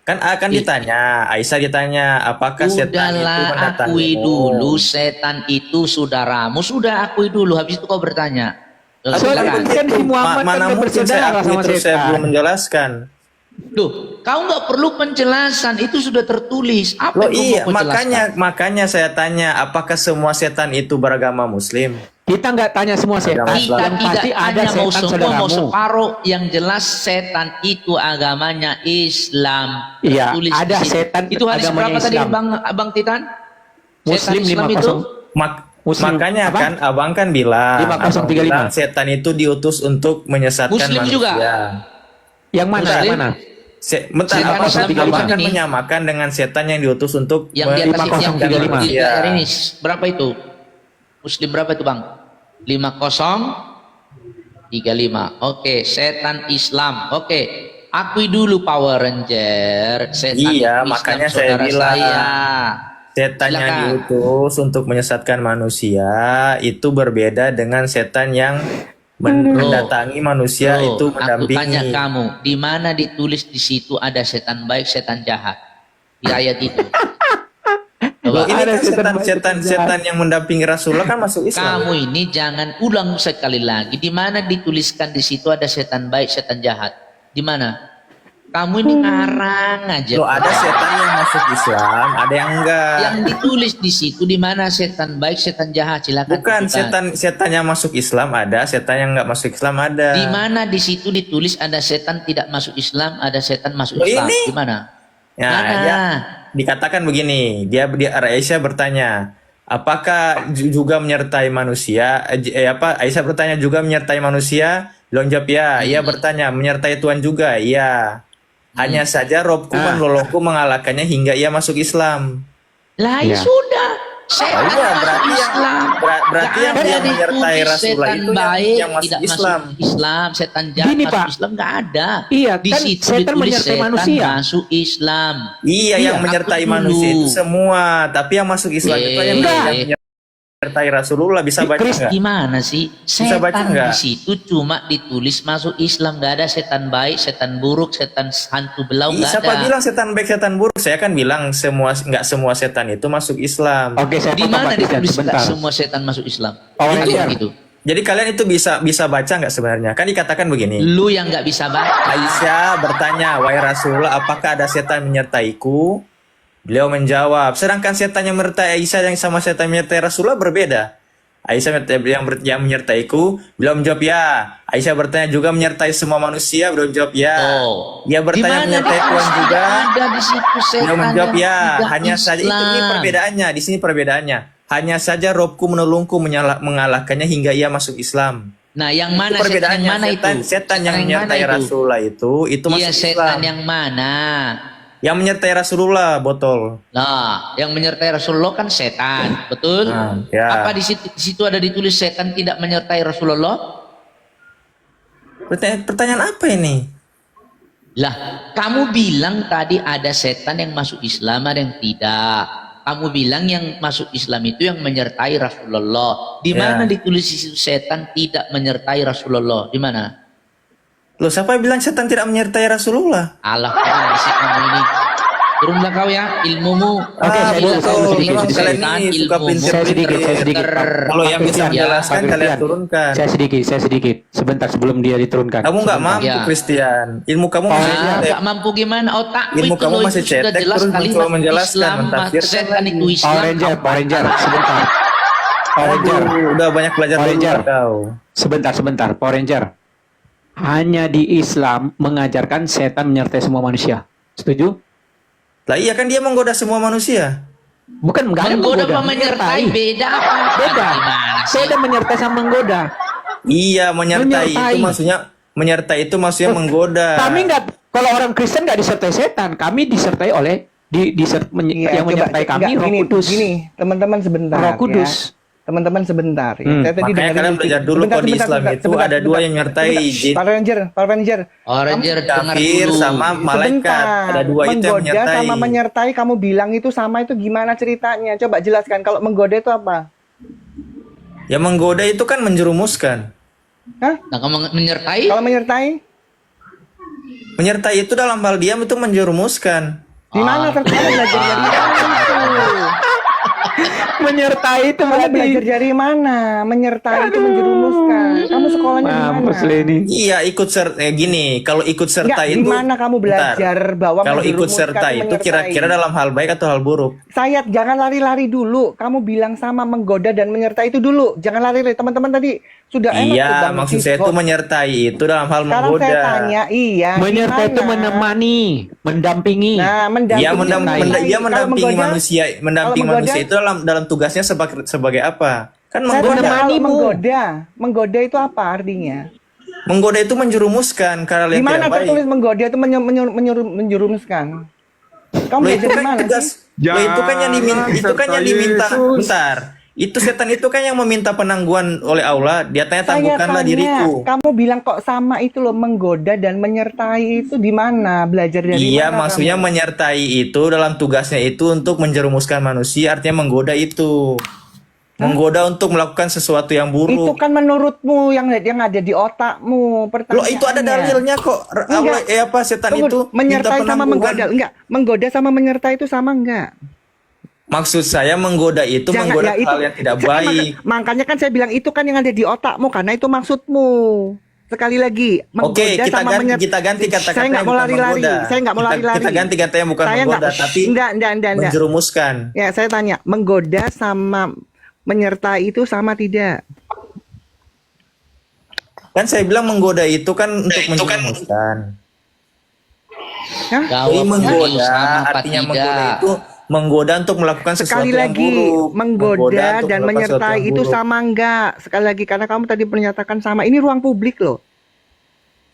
S2: Kan akan ditanya, Aisyah ditanya, apakah setan itu
S7: Udahlah,
S2: mendatangimu?
S7: akui dulu setan itu saudaramu. Sudah akui dulu, habis itu kau bertanya.
S4: Soalnya
S7: Silakan.
S4: kan si Muhammad
S2: Mana
S4: kan
S2: mungkin saya
S4: bersaudara
S2: akui
S4: sama
S2: terus saya
S4: setan.
S2: belum menjelaskan.
S7: Duh, kau nggak perlu penjelasan, itu sudah tertulis. Apa
S2: Loh
S7: yang kau
S2: iya,
S7: mau penjelaskan?
S2: makanya saya tanya, apakah semua setan itu beragama muslim?
S4: Kita nggak tanya semua setan.
S7: Kita
S4: Yang pasti
S7: tidak
S4: ada
S7: tanya mau
S4: setan
S7: semua mau
S4: saudaramu.
S7: separuh. Yang jelas setan itu agamanya Islam.
S4: Iya,
S7: Tertulis
S4: ada
S7: di situ.
S4: setan
S7: Itu hadis
S4: agamanya
S7: berapa tadi
S4: Islam.
S7: Bang Titan?
S4: Muslim
S7: Setan Islam
S4: 50.
S7: itu?
S4: Muslim.
S2: Makanya
S4: Apa?
S2: kan abang kan bilang
S4: 5035.
S2: bilang setan itu diutus untuk menyesatkan
S7: Muslim
S2: manusia.
S7: juga?
S4: Yang mana?
S7: Muslim?
S4: Yang mana?
S2: Bentar,
S7: Setan
S2: abang
S7: Islam
S2: kan, abang kan
S7: ini-
S2: menyamakan dengan setan yang diutus untuk
S7: Yang di atas itu yang
S4: 5035.
S7: di
S2: Iya.
S7: layar ini berapa itu? Muslim berapa itu Bang? 5035. Oke, setan Islam. Oke, akui dulu Power Ranger. Setan
S2: Iya,
S7: itu Islam,
S2: makanya saya
S7: saudara
S2: bilang.
S7: saya.
S2: Setan yang
S7: Silakan.
S2: diutus untuk menyesatkan manusia itu berbeda dengan setan yang mendatangi manusia
S7: Bro,
S2: itu
S7: aku tanya
S2: mendampingi.
S7: kamu, di mana ditulis di situ ada setan baik, setan jahat? Di ayat itu.
S2: Loh,
S7: Coba.
S2: ini
S4: Ada
S2: kan
S4: setan
S2: setan yang mendampingi Rasulullah kan masuk Islam.
S7: Kamu ini jangan ulang sekali lagi. Di mana dituliskan di situ ada setan baik, setan jahat? Di mana? Kamu ini ngarang aja.
S2: Loh, ada setan yang masuk Islam, ada yang enggak.
S7: Yang ditulis di situ di mana setan baik, setan jahat? Silakan.
S2: Bukan
S7: tunjukkan.
S2: setan yang masuk Islam ada, setan yang enggak masuk Islam ada.
S7: Di mana di situ ditulis ada setan tidak masuk Islam, ada setan masuk
S2: Loh,
S7: Islam?
S2: ini.
S7: Di mana?
S2: Ya,
S7: Mana?
S2: dia dikatakan begini, dia Aisyah bertanya, apakah juga menyertai manusia? Aisyah bertanya juga menyertai manusia? Belum jawab ya. Ia bertanya menyertai Tuhan juga? Iya. Hanya saja Robku menolongku mengalahkannya hingga ia masuk Islam.
S7: Lah
S4: Ya.
S7: sudah. Setan
S2: Oh iya, berarti
S7: masuk
S2: yang-
S7: Islam.
S2: berarti
S7: Nggak
S2: yang
S7: ada
S2: dia
S7: ditulis
S2: menyertai Rasulullah
S7: setan
S2: itu
S7: baik
S2: yang masuk
S7: tidak
S2: Islam.
S7: masuk Islam, setan jahat
S4: Gini,
S7: masuk
S4: Pak.
S7: Islam nggak ada.
S4: Iya,
S7: Di
S4: kan
S7: situ
S4: setan
S7: ditulis
S4: menyertai
S7: setan
S4: manusia.
S7: masuk Islam.
S2: Iya, yang
S7: Iya,
S2: menyertai
S7: takut
S2: manusia
S7: dulu.
S2: itu semua, tapi yang masuk Islam itu yang
S7: Enggak.
S2: menyertai Rasulullah. Bisa baca
S4: Chris,
S2: nggak?
S7: Gimana sih?
S2: Bisa baca
S7: Setan
S2: nggak?
S7: di situ cuma ditulis masuk Islam, nggak ada setan baik, setan buruk, setan hantu belau
S2: Ih,
S7: nggak
S2: siapa
S7: ada.
S2: bilang setan baik setan buruk? Saya kan bilang nggak semua setan itu masuk Islam.
S4: Oke, saya
S7: Di
S4: potong
S7: mana
S4: Pak Christian
S7: ditulis nggak
S4: sebentar.
S7: semua setan masuk Islam?
S4: Power
S7: Itu
S4: Ranger.
S7: gitu.
S2: Jadi kalian itu bisa baca nggak sebenarnya? Kan dikatakan begini.
S7: Lu yang nggak bisa baca.
S2: Aisyah bertanya, wahai Rasulullah, apakah ada setan menyertaiku? Beliau menjawab, sedangkan setan yang menyertai Aisyah yang sama setan yang menyertai Rasulullah berbeda. Aisyah yang menyertaiku, beliau menjawab ya. Aisyah bertanya juga menyertai semua manusia, beliau menjawab ya.
S7: Oh.
S2: Ia bertanya
S7: Di mana
S2: menyertai
S7: ditulis
S2: Tuhan juga.
S7: Ada di situ setan
S2: Beliau menjawab
S7: yang
S2: ya,
S7: tidak
S2: hanya saja itu ini
S7: Islam.
S2: perbedaannya. Di sini perbedaannya. Hanya saja Robku menolongku mengalahkannya hingga ia masuk Islam.
S7: Nah, yang mana
S2: Itu
S7: setan yang
S2: perbedaannya.
S7: mana itu?
S2: Setan yang
S7: mana
S2: menyertai
S7: itu?
S2: Rasulullah itu
S7: Iya,
S2: masuk
S7: setan
S2: Islam.
S7: yang mana?
S2: Yang menyertai Rasulullah, botol.
S7: Nah, yang menyertai Rasulullah kan setan, betul?
S2: Nah, ya.
S7: Apa di situ ada ditulis setan tidak menyertai Rasulullah?
S2: Pertanyaan apa ini?
S7: Lah, kamu bilang tadi ada setan yang masuk Islam, ada yang tidak. Kamu bilang yang masuk Islam itu yang menyertai Rasulullah. Di
S2: Ya.
S7: mana ditulis di situ setan tidak menyertai Rasulullah? Di mana?
S2: Loh, siapa yang bilang setan tidak menyertai Rasulullah?
S7: Allah, kamu berisik kamu ini. Turunlah kau ya, ilmumu.
S4: Oke, saya dulu, saya
S2: betul.
S4: sedikit,
S2: Memang
S4: sedikit.
S2: kalian ini suka pinter.
S4: Saya sedikit.
S2: Kalau yang bisa
S4: Pak
S2: menjelaskan
S4: Christian.
S2: kalian turunkan.
S4: Saya sedikit. Sebentar sebelum dia diturunkan.
S2: Kamu nggak
S4: Sebentar.
S2: mampu,
S7: Ya.
S2: Christian. Ilmu kamu masih
S7: Ah,
S2: cetek.
S7: gak mampu gimana otakmu
S2: Ilmu
S7: itu
S2: kamu
S7: loh,
S2: masih
S7: itu sudah
S2: cetek,
S7: jelas
S2: terus
S7: kalimat
S2: mencoba menjelaskan,
S7: Islam,
S2: mentafsirkan
S7: setan
S2: lagi.
S7: itu Islam.
S4: Power Ranger, sebentar. Power Ranger,
S2: Aduh, udah banyak belajar
S4: Power
S2: dulu
S4: Ranger.
S2: kau.
S4: sebentar. Power Ranger. Hanya di Islam mengajarkan setan menyertai semua manusia. Setuju?
S2: Lah iya kan dia menggoda semua manusia.
S4: Bukan nggak ada
S7: Menggoda
S4: menggoda,
S7: apa menyertai beda apa?
S4: Beda.
S7: Gimana sih?
S4: Beda menyertai sama menggoda.
S2: Iya, menyertai
S4: Menyertai.
S2: itu maksudnya menggoda.
S4: Kami nggak, kalau orang Kristen nggak disertai setan, kami disertai oleh
S1: Iya,
S4: yang menyertai
S1: coba,
S4: kami
S1: enggak,
S4: Roh
S1: gini,
S4: Kudus.
S1: Gini, teman-teman sebentar.
S4: Roh Kudus.
S1: Ya. Teman-teman sebentar. Ya.
S4: Hmm.
S1: Saya tadi
S2: Makanya
S1: dengerin
S2: kalian
S1: musik.
S2: belajar dulu kok di Islam itu ada dua yang menyertai jin.
S1: Power Ranger.
S7: Oh, Ranger dengar
S2: Kafir
S7: dulu.
S2: sama malaikat. Ada dua itu yang
S1: Menggoda
S2: menyertai.
S1: sama menyertai kamu bilang itu sama itu gimana ceritanya? Coba jelaskan kalau menggoda itu apa?
S2: Ya menggoda itu kan menjerumuskan.
S1: Hah?
S7: Nah, kamu menyertai?
S1: Kalau menyertai?
S2: Menyertai itu dalam hal diam itu menjerumuskan.
S1: Di mana terkadang belajar dari mana itu?
S4: Menyertai itu
S1: Kamu
S4: berarti.
S1: belajar dari mana? Menyertai itu menjerumuskan. Kamu sekolahnya di mana?
S4: Mampus lu ini.
S2: Iya, ikut serta gini, kalau ikut serta
S1: Enggak,
S2: itu
S1: di mana kamu
S2: bentar.
S1: belajar bahwa
S2: Kalau ikut
S1: menjerumuskan
S2: serta itu
S1: menyertai?
S2: kira-kira dalam hal baik atau hal buruk?
S1: Saya jangan lari-lari dulu. Kamu bilang sama menggoda dan menyertai itu dulu. Jangan lari-lari. Teman-teman tadi sudah enak tuh
S2: Iya,
S1: Bang
S2: maksud saya
S1: Cisco.
S2: itu menyertai itu dalam hal
S1: Sekarang
S2: menggoda.
S1: saya tanya, iya.
S4: Menyertai
S1: di
S4: itu
S1: mana?
S4: menemani, mendampingi.
S1: Nah,
S2: Dia
S1: mendampingi.
S2: dia
S1: Kalau
S2: mendampingi
S1: menggoda,
S2: manusia, mendampingi
S1: kalau menggoda,
S2: manusia itu dalam tugasnya sebagai apa? Kan
S1: saya tanya,
S2: menggoda.
S1: kalau menggoda itu apa artinya?
S2: Menggoda itu menjerumuskan ke hal
S1: Di
S2: yang
S1: mana
S2: tidak baik.
S1: tertulis menggoda itu menjerumuskan? Kamu
S2: Loh, itu
S1: belajar di
S2: kan
S1: mana
S2: tugas.
S1: sih?
S2: Loh, itu kan yang diminta,
S5: Jangan
S2: itu kan yang
S5: serta
S2: diminta.
S5: Yesus.
S2: Bentar. Itu setan itu kan yang meminta penangguhan oleh Allah. Dia tanya,
S1: Saya
S2: tangguhkanlah
S1: tanya,
S2: diriku.
S1: kamu bilang kok sama itu loh, menggoda dan menyertai itu di mana? Belajar dari
S2: Iya,
S1: mana
S2: maksudnya
S1: kamu?
S2: menyertai itu dalam tugasnya itu untuk menjerumuskan manusia, artinya menggoda itu. Menggoda untuk melakukan sesuatu yang
S1: Itu
S2: buruk.
S1: kan menurutmu yang ada di otakmu.
S2: Loh, itu ada dalilnya kok. Allah,
S1: Enggak.
S2: apa setan
S1: Tunggu,
S2: itu minta
S1: menyertai sama
S2: penangguhan.
S1: menggoda. Enggak, menggoda sama menyertai itu sama enggak?
S2: Maksud saya menggoda itu menggoda
S1: ya,
S2: hal yang tidak baik.
S1: Makanya kan saya bilang itu kan yang ada di otakmu karena itu maksudmu. Sekali lagi, menggoda
S2: Oke,
S1: sama menyertai.
S2: kita ganti
S1: Saya
S2: kata-katanya
S1: nggak mau
S2: bukan
S1: lari-lari.
S2: menggoda.
S1: Saya nggak mau lari-lari.
S2: Kita ganti katanya bukan
S1: Saya
S2: menggoda,
S1: nggak-
S2: tapi
S1: enggak.
S2: menjerumuskan.
S1: Ya, saya tanya, menggoda sama menyertai itu sama tidak?
S2: Kan saya bilang menggoda itu kan untuk menjerumuskan.
S1: Hah?
S2: Jadi
S7: Jawab dulu
S2: menggoda
S7: sama apa
S2: artinya
S7: tidak.
S2: menggoda itu menggoda untuk melakukan sesuatu
S1: Sekali
S2: yang
S1: lagi,
S2: buruk.
S1: menggoda
S2: untuk
S1: dan
S2: melakukan sesuatu
S1: menyertai
S2: yang
S1: itu
S2: buruk.
S1: sama enggak? Sekali lagi, karena kamu tadi menyatakan sama. Ini ruang publik loh.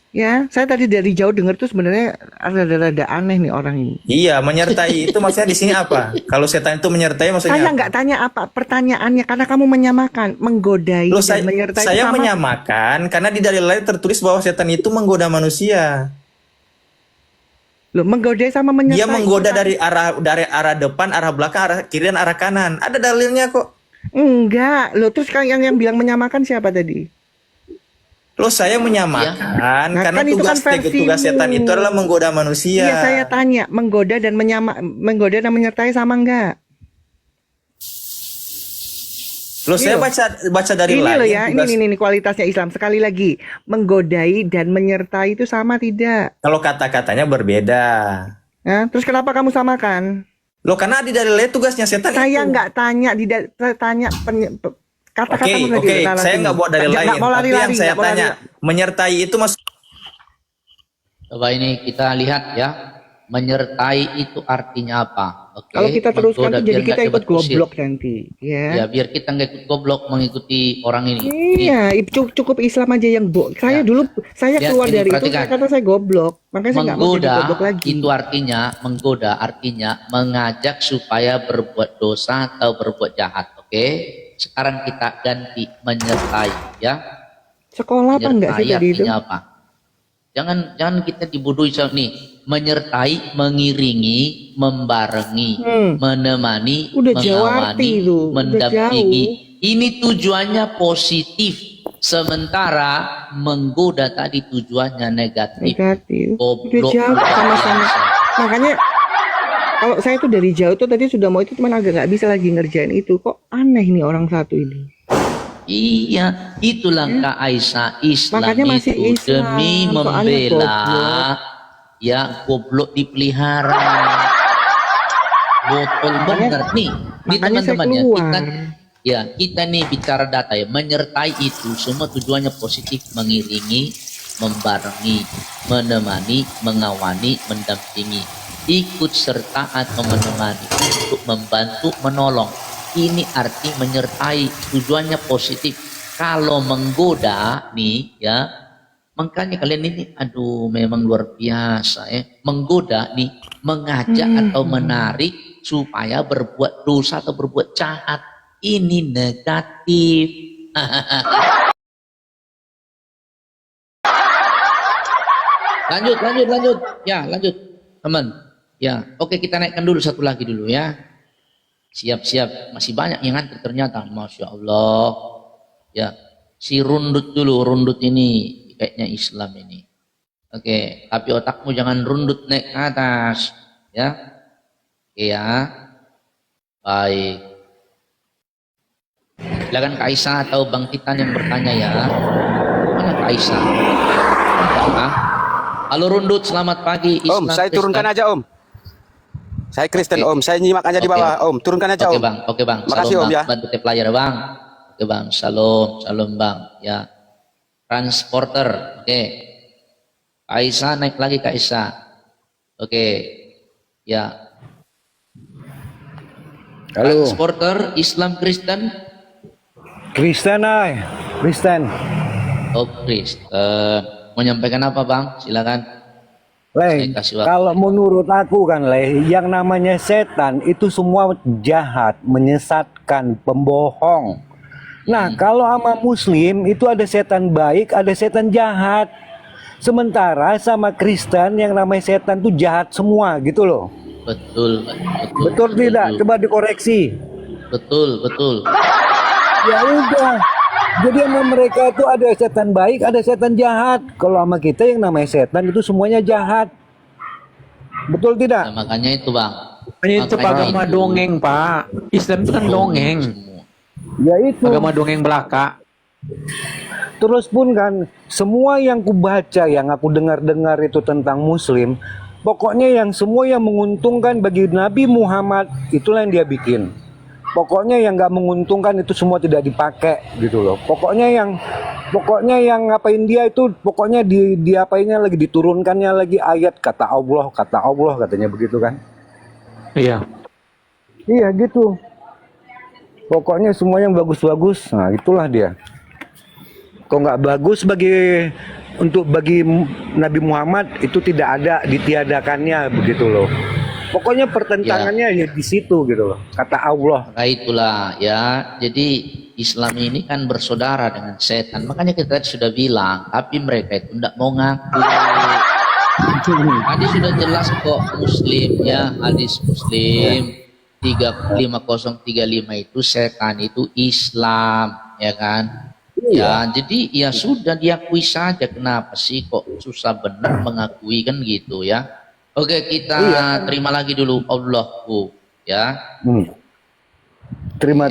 S1: Ya, saya tadi dari jauh dengar tuh sebenarnya ada aneh nih orang ini.
S2: Iya, menyertai itu maksudnya di sini apa? Kalau setan itu menyertai maksudnya
S1: Saya
S2: apa?
S1: nggak tanya apa pertanyaannya karena kamu menyamakan menggodai
S2: Loh,
S1: dan menyertai itu
S2: saya
S1: sama.
S2: menyamakan karena di dalil lain tertulis bahwa setan itu menggoda manusia.
S1: Loh, menggodai sama menyertai.
S2: Dia menggoda
S1: itu
S2: dari arah depan, arah belakang, arah kiri dan arah kanan. Ada dalilnya kok.
S1: enggak. Loh, terus yang bilang menyamakan siapa tadi?
S2: Loh, saya menyamakan
S1: Nah,
S2: karena
S1: kan itu kan
S2: tugas setan
S1: versimu.
S2: itu adalah menggoda manusia.
S1: Iya, saya tanya, menggoda dan menggoda dan menyertai sama enggak?
S2: Loh, saya baca dari
S1: Ini
S2: lain.
S1: loh ya,
S2: tugas-
S1: ini kualitasnya Islam. Sekali lagi, menggodai dan menyertai itu sama tidak?
S2: Kalau kata-katanya berbeda.
S1: Ya, terus kenapa kamu samakan?
S2: Loh, karena di dalil lain tugasnya setan
S1: Saya
S2: itu.
S1: nggak tanya, saya tanya kata-kata
S2: Oke, saya nggak buat dari lain.
S1: Nggak mau
S2: Tapi
S1: lari-lari,
S2: yang saya
S1: nggak mau
S2: tanya, menyertai itu maksud
S7: Coba ini kita lihat ya. Menyertai itu artinya apa? Oke.
S1: Kalau kita teruskan
S7: menggoda,
S1: tuh jadi
S7: biar
S1: kita
S7: nggak
S1: ikut
S7: cepat kusir.
S1: goblok nanti,
S7: Ya,
S1: ya.
S7: biar kita nggak ikut goblok mengikuti orang ini.
S1: Iya, cukup Islam aja yang saya
S7: Ya.
S1: dulu saya
S7: Lihat
S1: keluar
S7: ini,
S1: dari itu
S7: perhatikan.
S1: karena saya goblok, makanya saya nggak mau jadi
S7: Menggoda
S1: goblok lagi.
S7: itu artinya menggoda artinya mengajak supaya berbuat dosa atau berbuat jahat. Oke. Sekarang kita ganti menyertai ya.
S1: Sekolah apa enggak sih
S7: Menyertai
S1: tadi itu?
S7: artinya apa? Jangan kita dibodohi nih. Menyertai, mengiringi, membarengi, menemani,
S1: Udah jauh
S7: mengawani,
S1: arti itu, udah
S7: mendampingi.
S1: jauh.
S7: Ini tujuannya positif. Sementara menggoda tadi tujuannya negatif.
S1: Negatif. Udah
S7: Goblok
S1: jauh
S7: luar
S1: sama-sama.
S7: biasa.
S1: Makanya kalau saya tuh dari jauh tuh tadi sudah mau itu cuman agak nggak bisa lagi ngerjain itu. Kok aneh nih orang satu ini.
S7: Iya, itulah Kak Aisyah. Islam
S1: Makanya masih
S7: itu
S1: Islam,
S7: demi
S1: soalnya
S7: membela
S1: goblok.
S7: ya goblok dipelihara. Botol bener nih. Nih
S1: Makanya saya
S7: teman-teman ya,
S1: keluar.
S7: kita nih bicara data ya. Menyertai itu semua tujuannya positif, mengiringi, membarengi, menemani, mengawani, mendampingi, ikut serta atau menemani, untuk membantu, menolong. Ini arti menyertai, tujuannya positif. Kalau menggoda nih ya, makanya kalian ini aduh memang luar biasa ya. Menggoda nih, mengajak atau menarik supaya berbuat dosa atau berbuat jahat. Ini negatif. Lanjut. Ya, lanjut. Teman. Ya, oke kita naikkan dulu satu lagi dulu ya. Siap-siap, masih banyak yang ngantri ternyata. Masya Allah. Ya, si rundut dulu, rundut ini kayaknya Islam ini. Oke, tapi otakmu jangan rundut naik ke atas. Ya, oke ya. Baik. Silakan Kak Aisyah atau Bang Titan yang bertanya ya. Mana Kak Aisyah? Hah? Halo Rundut, selamat pagi.
S10: Om, saya turunkan aja Om. Saya Kristen Om, saya nyimak aja di bawah Om. Turunkan aja Om.
S7: Oke bang.
S10: Makasih
S7: Shalom,
S10: Om
S7: bang.
S10: ya.
S7: Bantu tip layar bang. Oke bang, shalom bang. Ya, transporter. Oke. Aisyah naik lagi Kak Aisyah. Oke. Ya.
S11: Halo.
S7: Transporter Islam Kristen.
S11: Kristen ay, Kristen.
S7: Oh Kristen. Mau nyampaikan apa bang? Silakan.
S11: Leh,
S7: Saya kasih waktu.
S11: kalau menurut aku kan Leh, yang namanya setan itu semua jahat, menyesatkan, pembohong. Nah, kalau sama muslim itu ada setan baik, ada setan jahat. Sementara sama Kristen yang namanya setan itu jahat semua gitu loh.
S7: Betul.
S11: Betul tidak? Coba dikoreksi.
S7: Betul.
S11: Ya udah. Jadi sama mereka itu ada setan baik, ada setan jahat. Kalau sama kita yang namanya setan itu semuanya jahat. Betul tidak?
S7: Nah, makanya itu bang.
S4: Itu agama dongeng Pak. Islam itu kan dongeng.
S11: Ya itu.
S4: Agama dongeng belaka.
S11: Terus pun kan semua yang kubaca, yang aku dengar-dengar itu tentang muslim, pokoknya yang semua yang menguntungkan bagi Nabi Muhammad itulah yang dia bikin. Pokoknya yang nggak menguntungkan itu semua tidak dipakai gitu loh. Pokoknya yang ngapain dia itu pokoknya diapainnya lagi, diturunkannya lagi ayat kata Allah katanya begitu kan.
S4: Iya.
S11: Iya gitu. Pokoknya semua yang bagus-bagus, nah itulah dia. Kok nggak bagus bagi Nabi Muhammad itu tidak ada, ditiadakannya begitu loh. Pokoknya pertentangannya ya di situ gitu loh. Kata Allah.
S7: Maka itulah ya. Jadi Islam ini kan bersaudara dengan setan. Makanya kita sudah bilang, tapi mereka itu tidak mau ngaku. Hadis sudah jelas kok Muslim ya, hadis Muslim 5035 itu setan itu Islam ya kan. Ya, jadi ya sudah diakui saja. Kenapa sih kok susah benar mengakui kan gitu ya. Oke, kita terima lagi dulu Allahku ya.
S11: Terima.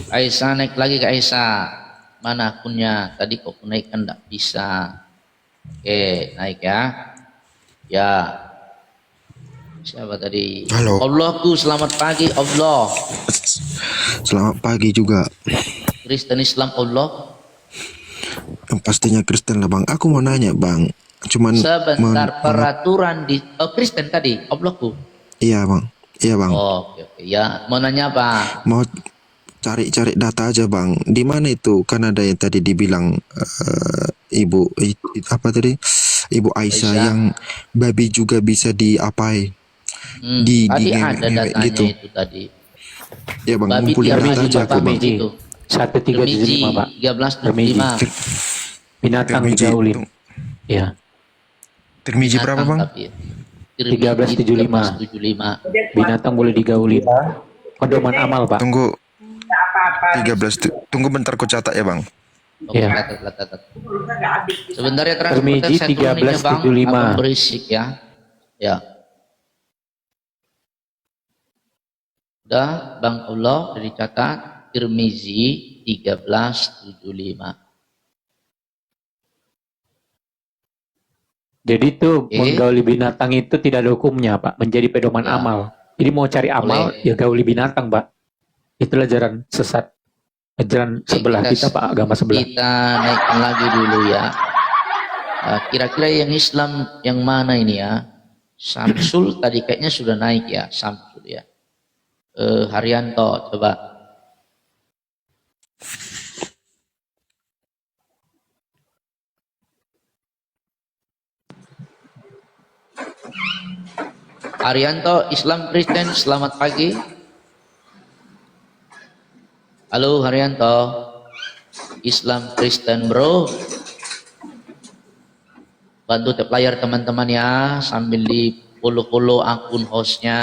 S7: Aisyah naik lagi ke Aisyah. Mana akunnya? Tadi kok naikkan enggak bisa. Oke, naik ya. Ya. Siapa tadi?
S12: Halo.
S7: Allahku, selamat pagi Allah.
S12: Selamat pagi juga.
S7: Kristen Islam Allah.
S12: Pastinya Kristen lah bang. Aku mau nanya bang. Cuman
S7: sebentar peraturan di Kristen tadi Allahku.
S12: Iya bang.
S7: Oke. Ya, mau nanya apa?
S12: Mau cari data aja bang. Di mana itu? Kan ada yang tadi dibilang Ibu Aisyah yang babi juga bisa diapai.
S7: Tadi ada datanya
S12: gitu.
S7: itu tadi.
S12: Ya bang,
S7: Babi
S12: ngumpulin
S7: tiap
S12: data
S7: hari
S12: aja aku bang.
S4: 1375 Pak.
S7: 1375.
S4: Binatang digauli. Ya.
S12: Termiji berapa bang?
S4: 1375. Binatang boleh digauli. Pedoman amal Pak.
S12: Tunggu 13. Tunggu bentar ku catat ya bang.
S7: Ya. Sebentar ya transporter,
S4: Termiji
S7: saya turunin ya bang.
S4: 1375.
S7: Abang berisik ya. Ya. Udah Bang Allah dari catat Tirmizi 1375.
S4: Jadi itu menggauli binatang itu tidak ada hukumnya Pak, menjadi pedoman amal. Jadi mau cari amal ya gauli binatang Pak. Itulah ajaran sesat, ajaran sebelah kita Pak, agama sebelah.
S7: Kita naikkan lagi dulu ya. Kira-kira yang Islam yang mana ini ya? Samsul tadi kayaknya sudah naik ya, Samsul ya. Haryanto coba. Haryanto, Islam Kristen, selamat pagi. Halo Haryanto, Islam Kristen bro. Bantu tap layar teman-teman ya, sambil di follow akun hostnya,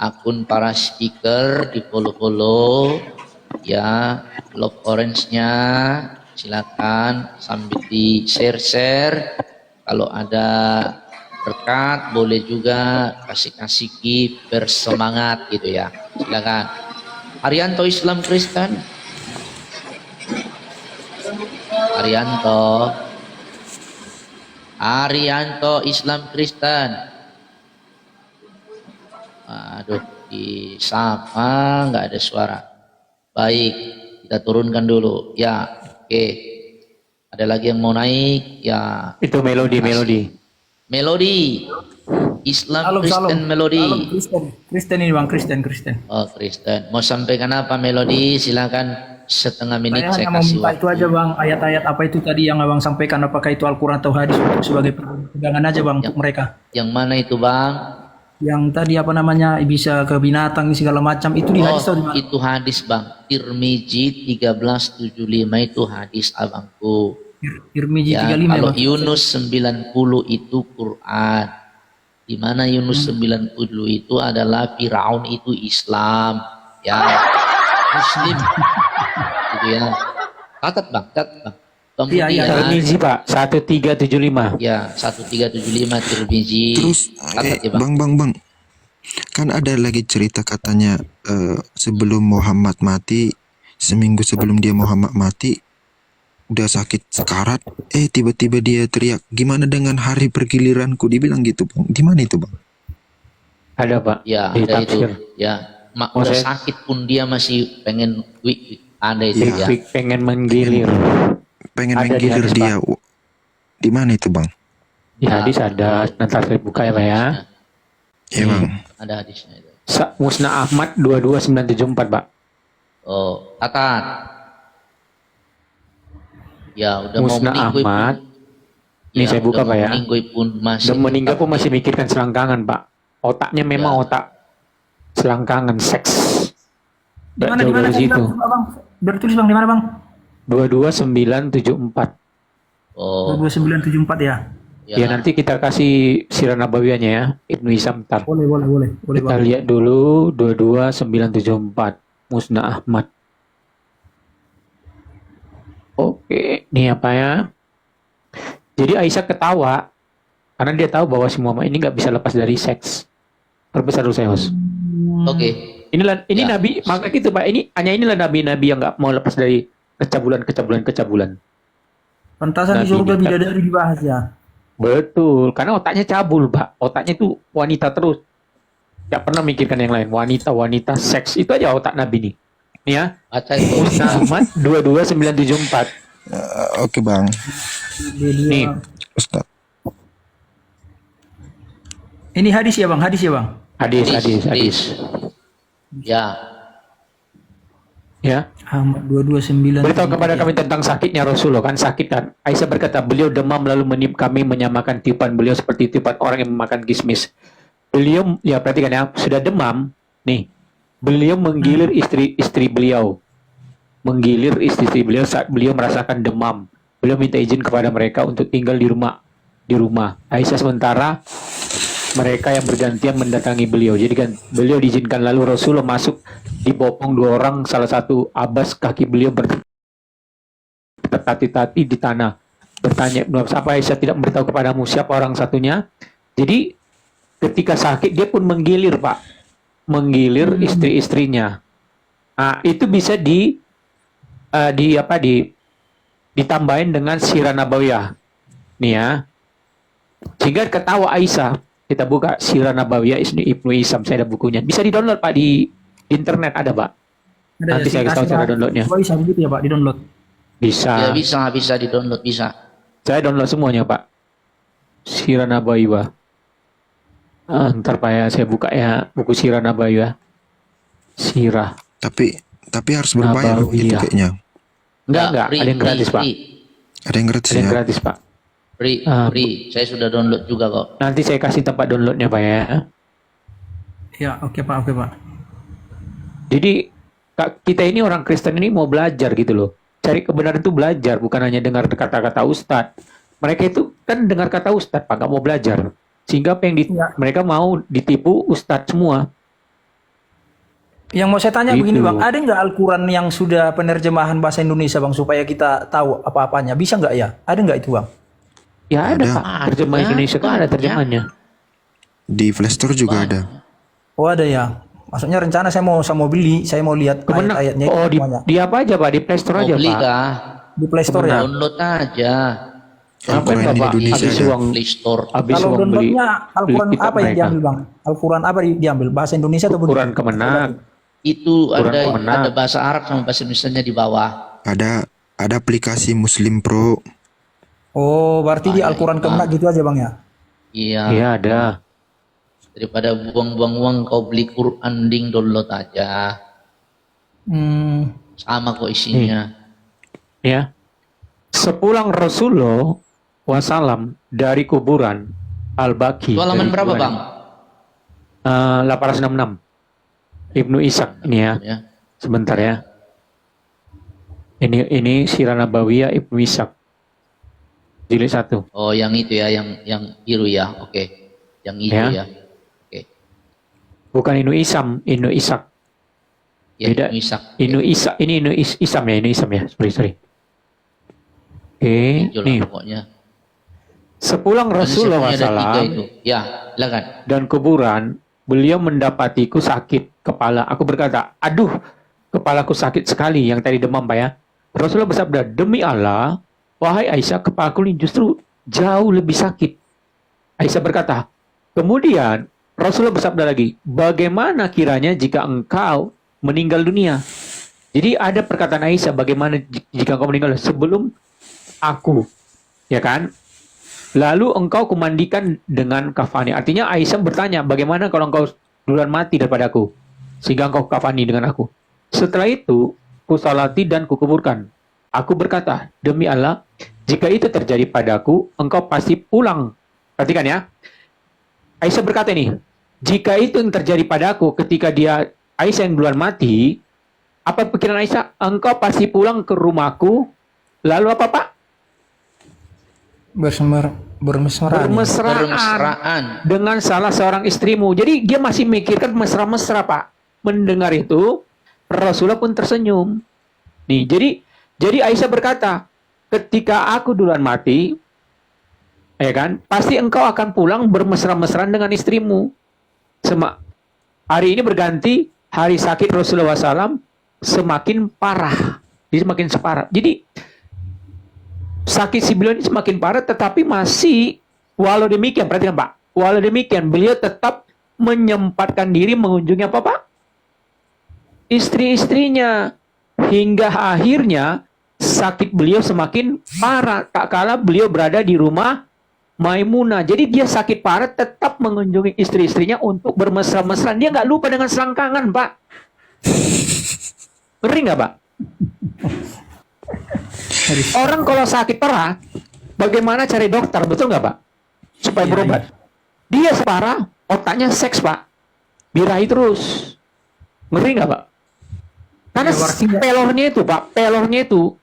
S7: akun para speaker di follow ya, love orange-nya silakan sambil di share. Kalau ada berkat boleh juga kasih gift bersemangat gitu ya, silakan. Arianto Islam Kristen. Arianto. Arianto Islam Kristen. Aduh, di sama nggak ada suara. Baik, kita turunkan dulu. Ya, oke. Ada lagi yang mau naik? Ya.
S4: Itu Melodi.
S7: Melodi. Islam Kristen Melodi.
S3: Kristen ini Bang, Kristen.
S7: Oh, Kristen. Mau sampaikan apa Melodi? Silakan setengah menit
S3: Saya
S7: saya
S3: hanya mau
S7: kasih
S3: minta
S7: waktu.
S3: itu aja Bang, ayat-ayat apa itu tadi yang Abang sampaikan, apakah itu Al-Quran atau hadis untuk sebagai pegangan aja Bang untuk mereka.
S7: Yang mana itu Bang?
S3: Yang tadi apa namanya, bisa ke binatang segala macam, itu di hadis atau di mana?
S7: Itu hadis Bang. Tirmizi 1375 itu hadis abangku.
S3: Tirmizi
S7: Ya,
S3: 35
S7: kalau
S3: Bang.
S7: Yunus 90 itu Quran. Di mana Yunus 90 itu adalah Firaun itu Islam. Ya. Muslim. Gitu ya. Catat Bang. Kemudian
S4: Tirmizi Pak 1375.
S7: ya 1375 Tirmizi.
S12: Terus
S7: Catat ya Bang.
S12: bang, kan ada lagi cerita katanya sebelum Muhammad mati, seminggu sebelum dia Muhammad mati, udah sakit sekarat, tiba-tiba dia teriak, gimana dengan hari pergiliranku, dibilang gitu Bang. Gimana itu Bang?
S4: Ada Pak.
S7: Ya,
S4: di
S7: ada itu.
S4: tafsir.
S7: Ya,
S4: Oh,
S7: udah
S4: saya-
S7: sakit pun dia masih pengen ada itu ya.
S4: Pengen menggilir.
S12: Pengen
S4: Ada di
S12: menggilir
S4: hadis,
S12: dia. Di mana itu Bang?
S4: Di hadis ada, nanti saya buka ya Pak ya.
S12: Ya Bang.
S7: Ada hadisnya itu.
S4: Musnad Ahmad 22974 Pak.
S7: Oh, catat. Ya, udah mau
S4: Musnad
S7: meninggoy
S4: Ahmad.
S7: pun.
S4: Ini saya buka
S7: udah
S4: Pak
S7: mau
S4: ya.
S7: meninggoy pun masih.
S4: Dan meninggal pun masih mikirkan selangkangan Pak. Otaknya memang
S7: Ya.
S4: otak selangkangan seks.
S3: Di mana
S4: Dari situ.
S3: Bang? Biar tulis Bang, di mana Bang?
S4: 22974.
S7: Oh,
S3: 2974 ya.
S4: Ya nanti kita kasih sirah nabawiyahnya ya, Ibnu Hisam ntar.
S3: Boleh
S4: Kita
S3: Bang.
S4: lihat dulu 22974 Musnad Ahmad. Oke, ini apa ya? Jadi Aisyah ketawa karena dia tahu bahwa si Muhammad ini nggak bisa lepas dari seks. Perbesar dulu saya host.
S7: oke.
S4: Ini
S7: Ya.
S4: Nabi, maka gitu Pak. Inilah nabi-nabi yang nggak mau lepas dari kecabulan.
S3: Pantasan di
S4: Nabi
S3: surga
S4: kita.
S3: bidadari dibahas ya.
S4: Betul, karena otaknya cabul, Pak. Otaknya itu wanita terus. Tidak pernah mikirkan yang lain. Wanita, seks. Itu aja otak Nabi nih. Nih ya.
S7: Baca itu.
S4: Ahmad 22974.
S12: Oke Bang.
S4: Nih.
S12: Ustaz.
S3: Ini hadis ya Bang,
S4: Hadis.
S7: Ya,
S4: Ya.
S3: Ahmad 229.
S4: Beritahu kepada kami tentang sakitnya Rasulullah, kan sakit kan. Aisyah berkata, beliau demam lalu meniup kami, menyamakan tiupan beliau seperti tiupan orang yang memakan kismis. Beliau, ya perhatikan ya, sudah demam. Nih, beliau menggilir istri-istri beliau. Menggilir istri-istri beliau saat beliau merasakan demam. Beliau minta izin kepada mereka untuk tinggal di rumah. Aisyah sementara mereka yang bergantian mendatangi beliau. Jadi kan beliau diizinkan, lalu Rasulullah masuk, dibopong dua orang, salah satu Abbas, kaki beliau bertati-tati di tanah. Bertanya, apa Aisyah tidak memberitahu kepadamu siapa orang satunya? Jadi ketika sakit dia pun menggilir Pak, menggilir istri-istrinya. Nah, itu bisa ditambahin dengan sirah nabawiyah. Nih ya. Sehingga ketawa Aisyah. Kita buka sirah nabawiyah Ibnu Hisam, saya ada bukunya. Bisa di-download Pak di internet, ada Pak. Nanti saya kasih tahu cara downloadnya.
S3: Bisa begitu ya Pak, di-download.
S7: ya
S4: Bisa.
S7: bisa di-download, bisa.
S4: Saya download semuanya Pak. Sirah nabawiyah. Ntar Pak ya, saya buka ya buku sirah nabawiyah. Sirah.
S12: Tapi harus berbayar itu
S4: Nabawiyah.
S12: kayaknya.
S4: Enggak, ada yang gratis Pak.
S12: Ada yang gratis
S4: Ada yang
S12: ya.
S4: gratis Pak.
S7: Free. Saya sudah download juga kok.
S4: Nanti saya kasih tempat downloadnya Pak ya.
S3: Ya, oke Pak.
S4: Jadi kita ini orang Kristen ini mau belajar gitu loh. Cari kebenaran itu belajar, bukan hanya dengar kata-kata Ustadz. Mereka itu kan dengar kata Ustadz Pak, nggak mau belajar. Sehingga apa yang mereka mau ditipu Ustadz semua.
S3: Yang mau saya tanya
S4: Gitu.
S3: begini Bang, ada nggak Al-Quran yang sudah penerjemahan bahasa Indonesia Bang, supaya kita tahu apa-apanya? Bisa nggak ya? Ada nggak itu Bang?
S4: Ya ada,
S12: Ada.
S4: Pak, terjemah Indonesia kan ada terjemahannya.
S12: Di Play Store juga ada.
S3: Oh ada ya. Maksudnya rencana saya mau beli, saya mau lihat
S4: Kemenang.
S3: ayat-ayatnya itu
S4: Oh,
S3: semuanya.
S4: di apa aja Pak? Di Play Store
S7: Mau
S4: aja
S7: beli
S4: Pak.
S7: kah?
S3: Di Play Store ya.
S7: Download aja.
S4: Ngapain
S12: Al-Quran
S4: Bapak
S12: Indonesia
S4: habis
S12: ada.
S4: uang
S7: Play Store.
S4: habis
S3: Kalau
S4: uang beli
S3: downloadnya Al-Quran
S4: kitab
S3: apa yang
S4: mereka?
S3: diambil bang? Al-Quran apa diambil? Bahasa Indonesia atau
S4: Quran Kemenang.
S7: Itu
S4: Quran
S7: ada
S4: Kemenang.
S7: bahasa Arab sama bahasa Indonesia di bawah.
S12: Ada aplikasi Muslim Pro.
S3: Oh, berarti di
S7: Banyak
S3: Al-Quran
S7: itu,
S3: Kemenang gitu aja bang ya?
S7: Iya.
S4: Iya ada.
S7: Daripada buang-buang uang kau beli Quran, ding download aja. Sama kok isinya.
S4: Ya. Sepulang Rasulullah wasallam dari kuburan Al-Baqi.
S7: Itu halaman
S4: dari
S7: berapa
S4: kuburan,
S7: bang?
S4: 866. Ibnu Ishaq ini ya.
S7: Ya.
S4: Sebentar ya. Ini Sirah Nabawiyah Ibnu Ishaq. Jilid 1.
S7: Oh yang itu ya, yang biru ya. Oke. Yang itu
S4: Ya.
S7: ya. Oke.
S4: Bukan Ibnu Isam, Ibnu Ishaq.
S7: Ya,
S4: Beda.
S7: Ibnu Ishaq.
S4: Ibnu Ishaq, ini Ibnu Isam ya, Ibnu Isam ya. Sorry. Oke,
S7: Hijau lah
S4: nih.
S7: pokoknya.
S4: Sepulang
S7: Nanti
S4: Rasulullah
S7: saya punya ada 3
S4: SAW
S7: itu. Ya, silakan.
S4: dan kuburan, beliau mendapatiku sakit kepala. Aku berkata, aduh, kepalaku sakit sekali, yang tadi demam Pak ya. Rasulullah bersabda, demi Allah, wahai Aisyah, kepalaku ini justru jauh lebih sakit. Aisyah berkata, kemudian Rasulullah bersabda lagi, bagaimana kiranya jika engkau meninggal dunia? Jadi ada perkataan Aisyah, bagaimana jika engkau meninggal sebelum aku, ya kan? Lalu engkau kumandikan dengan kafani. Artinya Aisyah bertanya, bagaimana kalau engkau duluan mati daripada aku? Sehingga engkau kafani dengan aku. Setelah itu, kusalati dan kukuburkan. Aku berkata, demi Allah, jika itu terjadi padaku, engkau pasti pulang. Perhatikan ya. Aisyah berkata ini, jika itu yang terjadi padaku ketika Aisyah yang duluan mati, apa pikiran Aisyah? Engkau pasti pulang ke rumahku. Lalu apa Pak?
S7: Bermesraan.
S4: Dengan salah seorang istrimu. Jadi dia masih mikirkan mesra-mesra Pak. Mendengar itu, Rasulullah pun tersenyum. Nih, jadi Aisyah berkata, ketika aku duluan mati, ya kan, pasti engkau akan pulang bermesra-mesraan dengan istrimu. Hari ini berganti hari sakit Rasulullah SAW semakin parah. Jadi semakin separah. Jadi sakit si beliau ini semakin parah, tetapi masih walau demikian, perhatikan Pak, walau demikian beliau tetap menyempatkan diri mengunjungi apa Pak? Istri-istrinya, hingga akhirnya sakit beliau semakin parah. Tak kala beliau berada di rumah Maimunah. Jadi dia sakit parah tetap mengunjungi istri-istrinya untuk bermesra-mesraan. Dia nggak lupa dengan selangkangan Pak. Ngeri nggak Pak? Orang kalau sakit parah, bagaimana cari dokter, betul nggak Pak? Supaya berobat. Dia separah, otaknya seks Pak. Birahi terus. Ngeri nggak Pak? Karena pelornya itu Pak, pelornya itu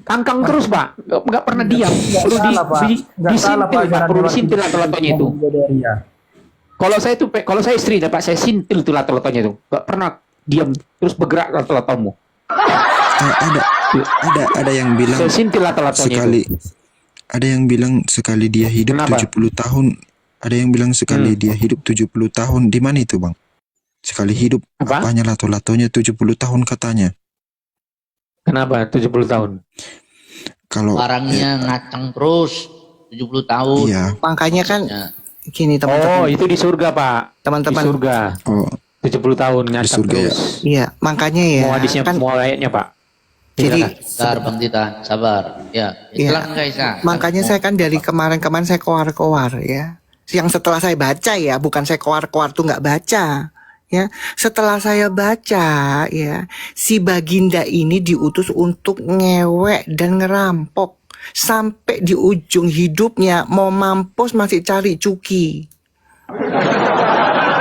S4: kangkang terus Pak, nggak pernah diam. Perlu disintil Pak, perlu disintil lato-latonya itu. Kalau saya itu, kalau saya istri Pak, saya sintil tuh lato-latonya itu, nggak pernah diam, terus bergerak lato-latomu.
S12: Ada yang bilang sekali, ada yang bilang sekali dia hidup 70 tahun, ada yang bilang sekali dia hidup 70 tahun. Di mana itu Bang? Sekali hidup apanya lato-latonya 70 tahun katanya.
S4: Kenapa 70 tahun?
S12: Kalau
S7: barangnya ngacang terus 70 tahun.
S12: Iya.
S1: Makanya kan gini teman-teman.
S4: Oh, itu di surga Pak.
S1: Teman-teman.
S4: Di surga.
S12: Oh.
S4: 70 tahun ngacang terus.
S1: Iya, makanya ya.
S4: Mau hadisnya,
S1: kan,
S4: mau ayatnya Pak.
S7: Jadi sabar Bang Titan, sabar. Ya, silakan guys.
S1: Makanya saya kan dari kemarin-kemarin saya koar-koar ya. Yang setelah saya baca ya, bukan saya koar-koar tuh nggak baca. Ya, setelah saya baca ya, si Baginda ini diutus untuk ngewek dan ngerampok sampai di ujung hidupnya mau mampus masih cari cuki.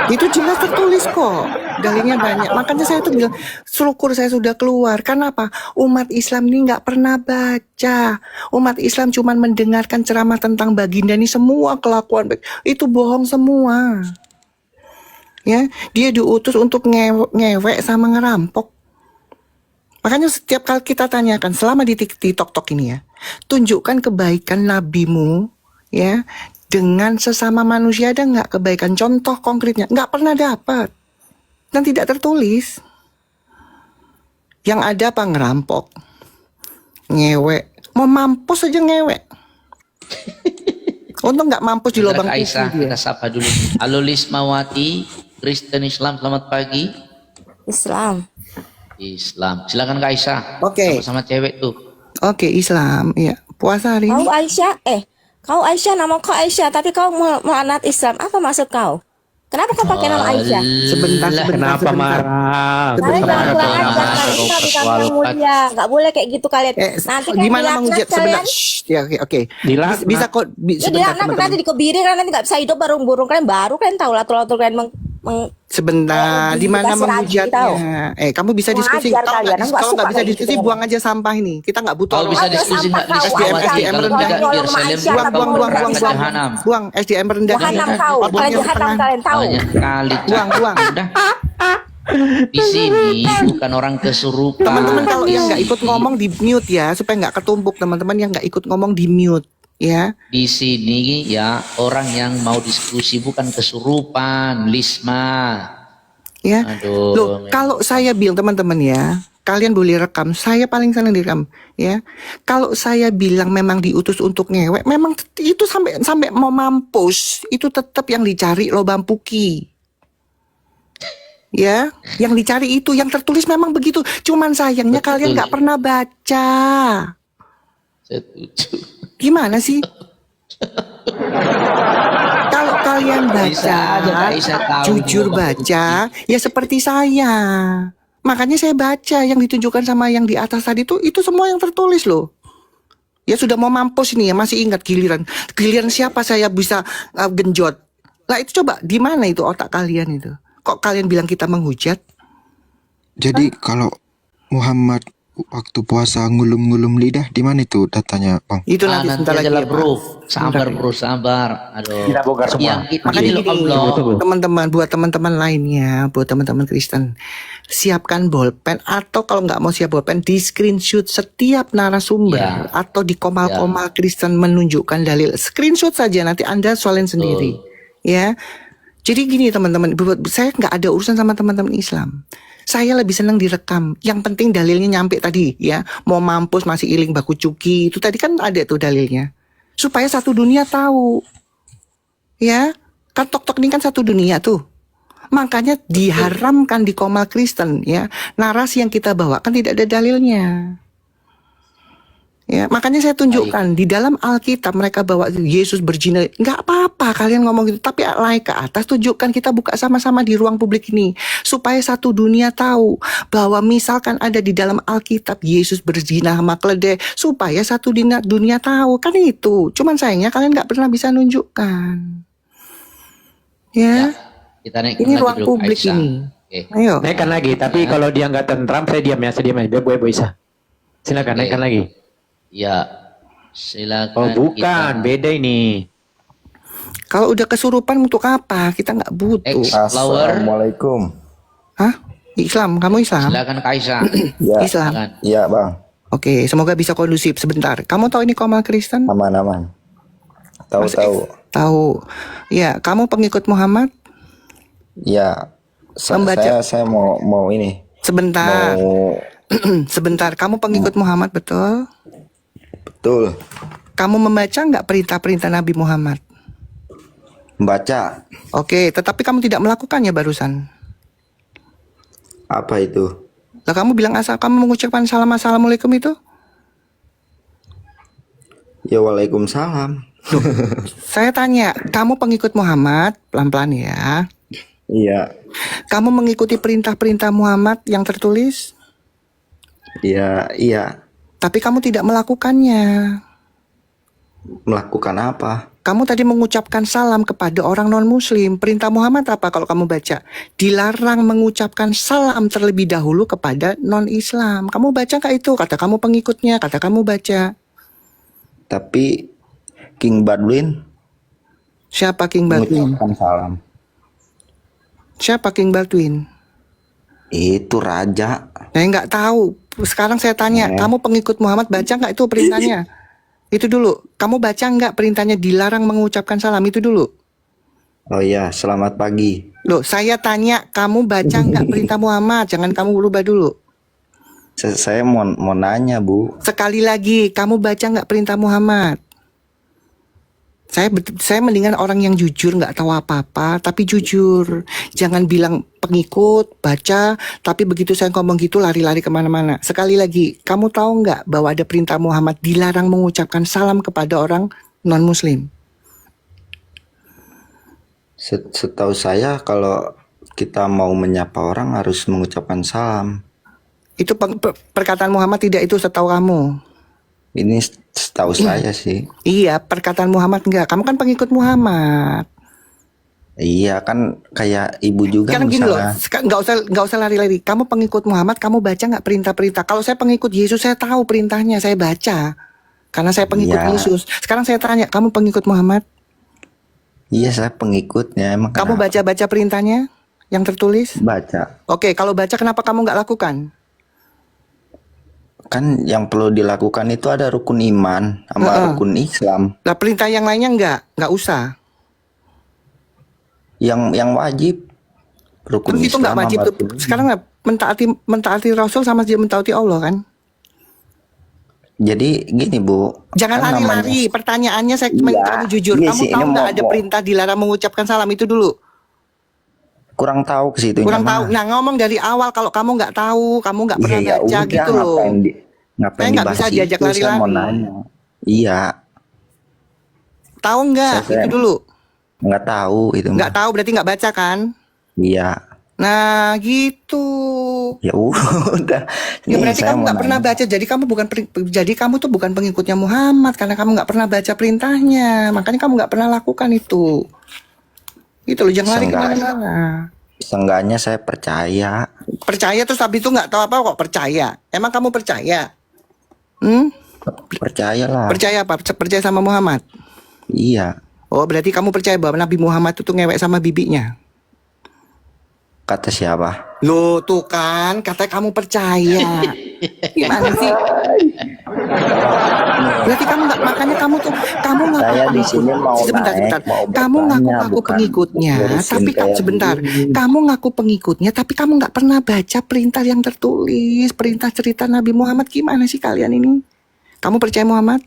S1: Itu jelas tertulis kok, dalilnya banyak. Makanya saya tuh bilang syukur saya sudah keluar. Kenapa? Umat Islam ini nggak pernah baca. Umat Islam cuma mendengarkan ceramah tentang Baginda ini, semua kelakuan baik itu bohong semua. Ya, dia diutus untuk ngewek sama ngerampok. Makanya setiap kali kita tanyakan selama di TikTok ini ya, tunjukkan kebaikan nabimu ya dengan sesama manusia, ada nggak kebaikan contoh konkretnya? Nggak pernah dapat. Dan tidak tertulis. Yang ada apa? Ngerampok, ngewek, mau mampus aja ngewek. Untung nggak mampus di lubang TV
S7: Aisyah,
S1: dia.
S7: kita sapa dulu. Halo Lismawati, Kristen Islam, selamat pagi.
S13: Islam.
S7: Islam. Silakan Kak Aisyah.
S1: Oke.
S7: Sama-sama cewek tuh.
S1: Oke, Islam. Ya, puasa hari ini.
S13: Kau Aisyah, kau Aisyah, nama kau Aisyah, tapi kau melaknat Islam. Apa maksud kau? Kenapa kau pakai nama Aisyah?
S1: Sebentar.
S4: Kenapa marah?
S13: Kalian jangan kurang ajar, kalian kita bukan yang mulia. Nggak boleh kayak gitu kalian. Nanti kan
S1: Gimana
S13: dilaknat
S1: menghujat
S13: kalian.
S1: sebentar? Shh, ya, oke.
S4: Dilaknat.
S1: Bisa kok
S13: Ya
S1: sebentar
S13: dilaknat
S1: teman-teman.
S13: nanti dikebiri kan nanti nggak bisa hidup burung-burung kalian baru kalian tahu latul-latul kalian
S1: Sebentar, di mana
S13: dikasih ragi, tahu.
S1: menghujatnya? Kamu bisa
S13: Kurang
S1: diskusi.
S13: ajar
S1: Kalau
S13: kalian,
S1: nggak
S13: aku nggak
S1: kalau nggak
S13: suka
S1: bisa
S13: kayak
S1: diskusi,
S13: gitu.
S1: buang aja sampah ini. Kita nggak butuh.
S7: Kalau bisa
S13: Ada
S7: diskusi
S13: sampah
S7: nggak
S13: kau,
S7: Lismawati.
S1: SDM
S7: Kalau
S1: rendah.
S7: tidak biar saya lempar
S1: Buang,
S7: kamu
S1: buang,
S7: neraka
S1: buang.
S7: jahanam.
S1: Buang SDM rendah.
S13: Jahanam kau,
S1: Otaknya
S13: kalian jahanam
S1: setengah.
S13: kalian tahu.
S7: Banyak kali.
S1: Buang, buang.
S7: Udah. Di sini bukan orang kesurupan.
S1: Teman-teman kalau yang nggak ikut ngomong di mute ya, supaya nggak ketumpuk. Teman-teman yang nggak ikut ngomong di mute ya.
S7: Di sini ya orang yang mau diskusi bukan kesurupan, Lisma.
S1: Ya.
S7: Aduh.
S1: Loh, kalau saya bilang teman-teman ya, kalian boleh rekam. Saya paling senang direkam, ya. Kalau saya bilang memang diutus untuk ngewek, memang itu sampai mau mampus, itu tetap yang dicari lobang puki. Ya, yang dicari itu, yang tertulis memang begitu. Cuman sayangnya kalian nggak pernah baca.
S7: Setuju.
S1: Gimana sih? Kalau kalian baca, jujur baca, ya seperti saya. Makanya saya baca yang ditunjukkan sama yang di atas tadi itu semua yang tertulis loh. Ya sudah mau mampus ini ya, masih ingat giliran siapa saya bisa genjot. Lah itu coba di mana itu otak kalian itu? Kok kalian bilang kita menghujat?
S12: Jadi kalau Muhammad waktu puasa ngulum-ngulum lidah di mana itu datanya, Bang?
S1: Itu nanti sebentar lagi ya, Pak.
S7: bro. Sabar bro, sabar. Aduh.
S3: Kita bongkar semua.
S7: Yang
S1: Makanya
S7: gini loh,
S1: gini,
S7: Allah.
S1: teman-teman, buat teman-teman lainnya, buat teman-teman Kristen, siapkan bolpen atau kalau nggak mau siap bolpen, di screenshot setiap narasumber
S7: Ya.
S1: atau di komal-komal Kristen menunjukkan dalil. Screenshot saja, nanti Anda soalin sendiri, ya. Jadi gini teman-teman, saya nggak ada urusan sama teman-teman Islam. Saya lebih senang direkam. Yang penting dalilnya nyampe tadi, ya. Mau mampus masih iling baku cuki, itu tadi kan ada tuh dalilnya. Supaya satu dunia tahu. Ya, kan tok-tok ini kan satu dunia tuh. Makanya diharamkan di komal Kristen, ya. Narasi yang kita bawa kan tidak ada dalilnya. Ya, makanya saya tunjukkan di dalam Alkitab mereka bawa Yesus berzina. Nggak apa-apa kalian ngomong gitu, tapi naik ke atas tunjukkan, kita buka sama-sama di ruang publik ini supaya satu dunia tahu bahwa misalkan ada di dalam Alkitab Yesus berzina sama keledai, supaya satu dunia tahu, kan itu. Cuman sayangnya kalian nggak pernah bisa nunjukkan. Ya,
S7: Kita naik
S1: ini
S7: lagi
S1: ruang
S7: dulu,
S1: publik
S7: Aisyah.
S1: ini.
S7: Oke.
S1: Ayo.
S4: Naikkan lagi, tapi kalau dia nggak tentram, saya diam ya, biar gue bisa. Silakan naikkan lagi.
S7: Ya, silakan.
S4: Oh bukan, beda ini.
S1: Kalau udah kesurupan untuk apa? Kita nggak butuh.
S7: Ex-flower.
S14: Assalamualaikum.
S1: Hah? Islam? Kamu Islam?
S7: Silakan Kaisa.
S14: Ya,
S1: Islam.
S7: Silakan.
S14: ya bang.
S1: Oke, semoga bisa kondusif sebentar. Kamu tahu ini komal Kristen?
S14: Aman-aman. Tahu-tahu.
S1: Tahu. Ya, kamu pengikut Muhammad?
S14: Ya,
S1: Membaca.
S14: saya mau ini.
S1: Sebentar.
S14: Mau
S1: Sebentar. Kamu pengikut Muhammad, betul?
S14: betul
S1: Kamu membaca nggak perintah-perintah Nabi Muhammad?
S14: membaca.
S1: Oke, tetapi kamu tidak melakukannya barusan.
S14: Apa itu?
S1: Lah kamu bilang asal kamu mengucapkan salam assalamualaikum itu?
S14: Ya waalaikumsalam.
S1: Saya tanya, kamu pengikut Muhammad? Pelan-pelan ya.
S14: Iya,
S1: Kamu mengikuti perintah-perintah Muhammad yang tertulis?
S14: iya.
S1: Tapi kamu tidak melakukannya.
S14: Melakukan apa?
S1: Kamu tadi mengucapkan salam kepada orang non-muslim. Perintah Muhammad apa kalau kamu baca? Dilarang mengucapkan salam terlebih dahulu kepada non-Islam. Kamu baca nggak itu? Kata kamu pengikutnya, kata kamu baca.
S14: Tapi King Badwin
S1: Siapa King Baldwin?
S14: mengucapkan salam.
S1: Siapa King Baldwin?
S14: Itu raja.
S1: Saya nggak tahu. Sekarang saya tanya, kamu pengikut Muhammad baca nggak itu perintahnya? Itu dulu. Kamu baca nggak perintahnya dilarang mengucapkan salam itu dulu?
S14: Oh iya, selamat pagi.
S1: Loh, saya tanya, kamu baca nggak perintah Muhammad? Jangan kamu berubah dulu.
S14: Saya mau nanya, Bu.
S1: Sekali lagi, kamu baca nggak perintah Muhammad? Saya mendingan orang yang jujur, nggak tahu apa-apa, tapi jujur. Jangan bilang pengikut, baca, tapi begitu saya ngomong gitu lari-lari kemana-mana. Sekali lagi, kamu tahu nggak bahwa ada perintah Muhammad dilarang mengucapkan salam kepada orang non-muslim?
S14: Setahu saya kalau kita mau menyapa orang harus mengucapkan salam.
S1: Itu perkataan Muhammad tidak itu setahu kamu?
S14: Ini setahu saya sih.
S1: Iya, perkataan Muhammad enggak. Kamu kan pengikut Muhammad.
S14: Iya kan kayak ibu juga
S1: Kan gini loh,
S14: misalnya.
S1: nggak usah lari-lari. Kamu pengikut Muhammad, kamu baca nggak perintah-perintah? Kalau saya pengikut Yesus, saya tahu perintahnya, saya baca. Karena saya pengikut
S14: Iya.
S1: Yesus. Sekarang saya tanya, kamu pengikut Muhammad?
S14: Iya, saya pengikutnya. Emang
S1: Kamu
S14: kenapa?
S1: baca-baca perintahnya yang tertulis?
S14: Baca.
S1: Oke, kalau baca kenapa kamu nggak lakukan?
S14: Kan yang perlu dilakukan itu ada rukun iman sama rukun Islam.
S1: Nah, perintah yang lainnya nggak usah.
S14: Yang wajib rukun
S1: Itu
S14: Islam
S1: nggak wajib
S14: sama
S1: tuh.
S14: rukun iman.
S1: Sekarang mentaati Rasul sama dia mentaati Allah kan?
S14: Jadi gini, Bu.
S1: Jangan
S14: kan
S1: lari-lari. Pertanyaannya saya ingin
S14: Iya,
S1: kamu jujur.
S14: iya
S1: Kamu
S14: sih,
S1: tahu
S14: ini
S1: nggak
S14: mau-
S1: ada perintah dilarang mengucapkan salam itu dulu?
S14: kurang tahu ke situ.
S1: Kurang tahu. Nah, ngomong dari awal kalau kamu nggak tahu, kamu nggak pernah
S14: Iya, ya
S1: baca
S14: udah,
S1: gitu loh.
S14: ngapain
S1: Saya nggak
S14: dibahas
S1: bisa diajak
S14: itu, saya mau
S1: lari-lari.
S14: nanya. Iya,
S1: Tahu nggak
S14: Saya-
S1: itu dulu?
S14: nggak tahu itu.
S1: Nggak tahu berarti nggak baca kan?
S14: Iya.
S1: Nah, gitu.
S14: Ya udah.
S1: Ya
S14: Nih,
S1: berarti
S14: saya
S1: kamu
S14: mau
S1: nggak pernah
S14: nanya.
S1: baca. Jadi kamu tuh bukan pengikutnya Muhammad karena kamu nggak pernah baca perintahnya. Makanya kamu nggak pernah lakukan itu. Itu loh, jangan lari
S14: Seenggaknya-
S1: kemana-mana.
S14: Seenggaknya saya percaya.
S1: Percaya terus habis itu nggak tahu apa kok percaya. Emang kamu percaya?
S14: Percayalah.
S1: Percaya apa? Percaya sama Muhammad?
S14: Iya.
S1: Oh, berarti kamu percaya bahwa Nabi Muhammad itu ngewek sama bibinya?
S14: Kata siapa?
S1: Loh, tuh kan, katanya kamu percaya. Gimana sih? Berarti kamu nggak, makanya kamu ngaku
S14: Saya di sini mau
S1: sebentar.
S14: naik, mau
S1: Kamu
S14: bertanya,
S1: ngaku
S14: bukan
S1: pengikutnya,
S14: ngurusin
S1: tapi
S14: kayak
S1: sebentar.
S14: begini.
S1: Kamu ngaku pengikutnya, tapi kamu nggak pernah baca perintah yang tertulis, perintah cerita Nabi Muhammad. Gimana sih kalian ini? Kamu percaya Muhammad?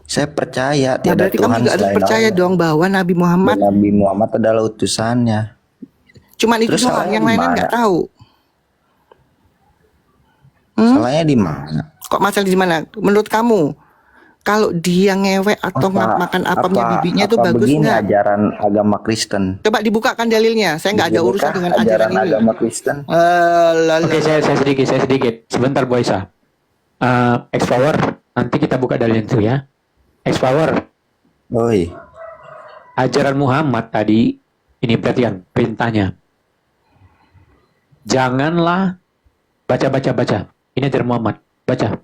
S14: Saya percaya
S1: Nah,
S14: tiada
S1: berarti kamu
S14: Tuhan
S1: juga harus
S14: selain
S1: percaya
S14: Allah.
S1: dong bahwa Nabi Muhammad
S14: Dan Nabi Muhammad adalah utusannya.
S1: cuman itu
S14: Terus
S1: doang,
S14: salahnya
S1: yang
S14: di
S1: lainnya
S14: mana?
S1: nggak tahu.
S14: Salahnya di mana?
S1: Kok masalah di mana? Menurut kamu, kalau dia ngewek atau makan apamnya bibinya itu bagus
S14: begini
S1: nggak?
S14: ajaran agama Kristen?
S1: Coba dibukakan dalilnya. Saya nggak ada
S14: Begitukah
S1: urusan dengan ajaran ini.
S14: agama Kristen?
S4: Oke, saya sedikit. Sebentar, Bu Aisyah. X-Power, nanti kita buka dalil itu ya. X-Power,
S14: Oi.
S4: ajaran Muhammad tadi, ini perhatian, perintahnya. Janganlah baca. Ini ajaran Muhammad, baca.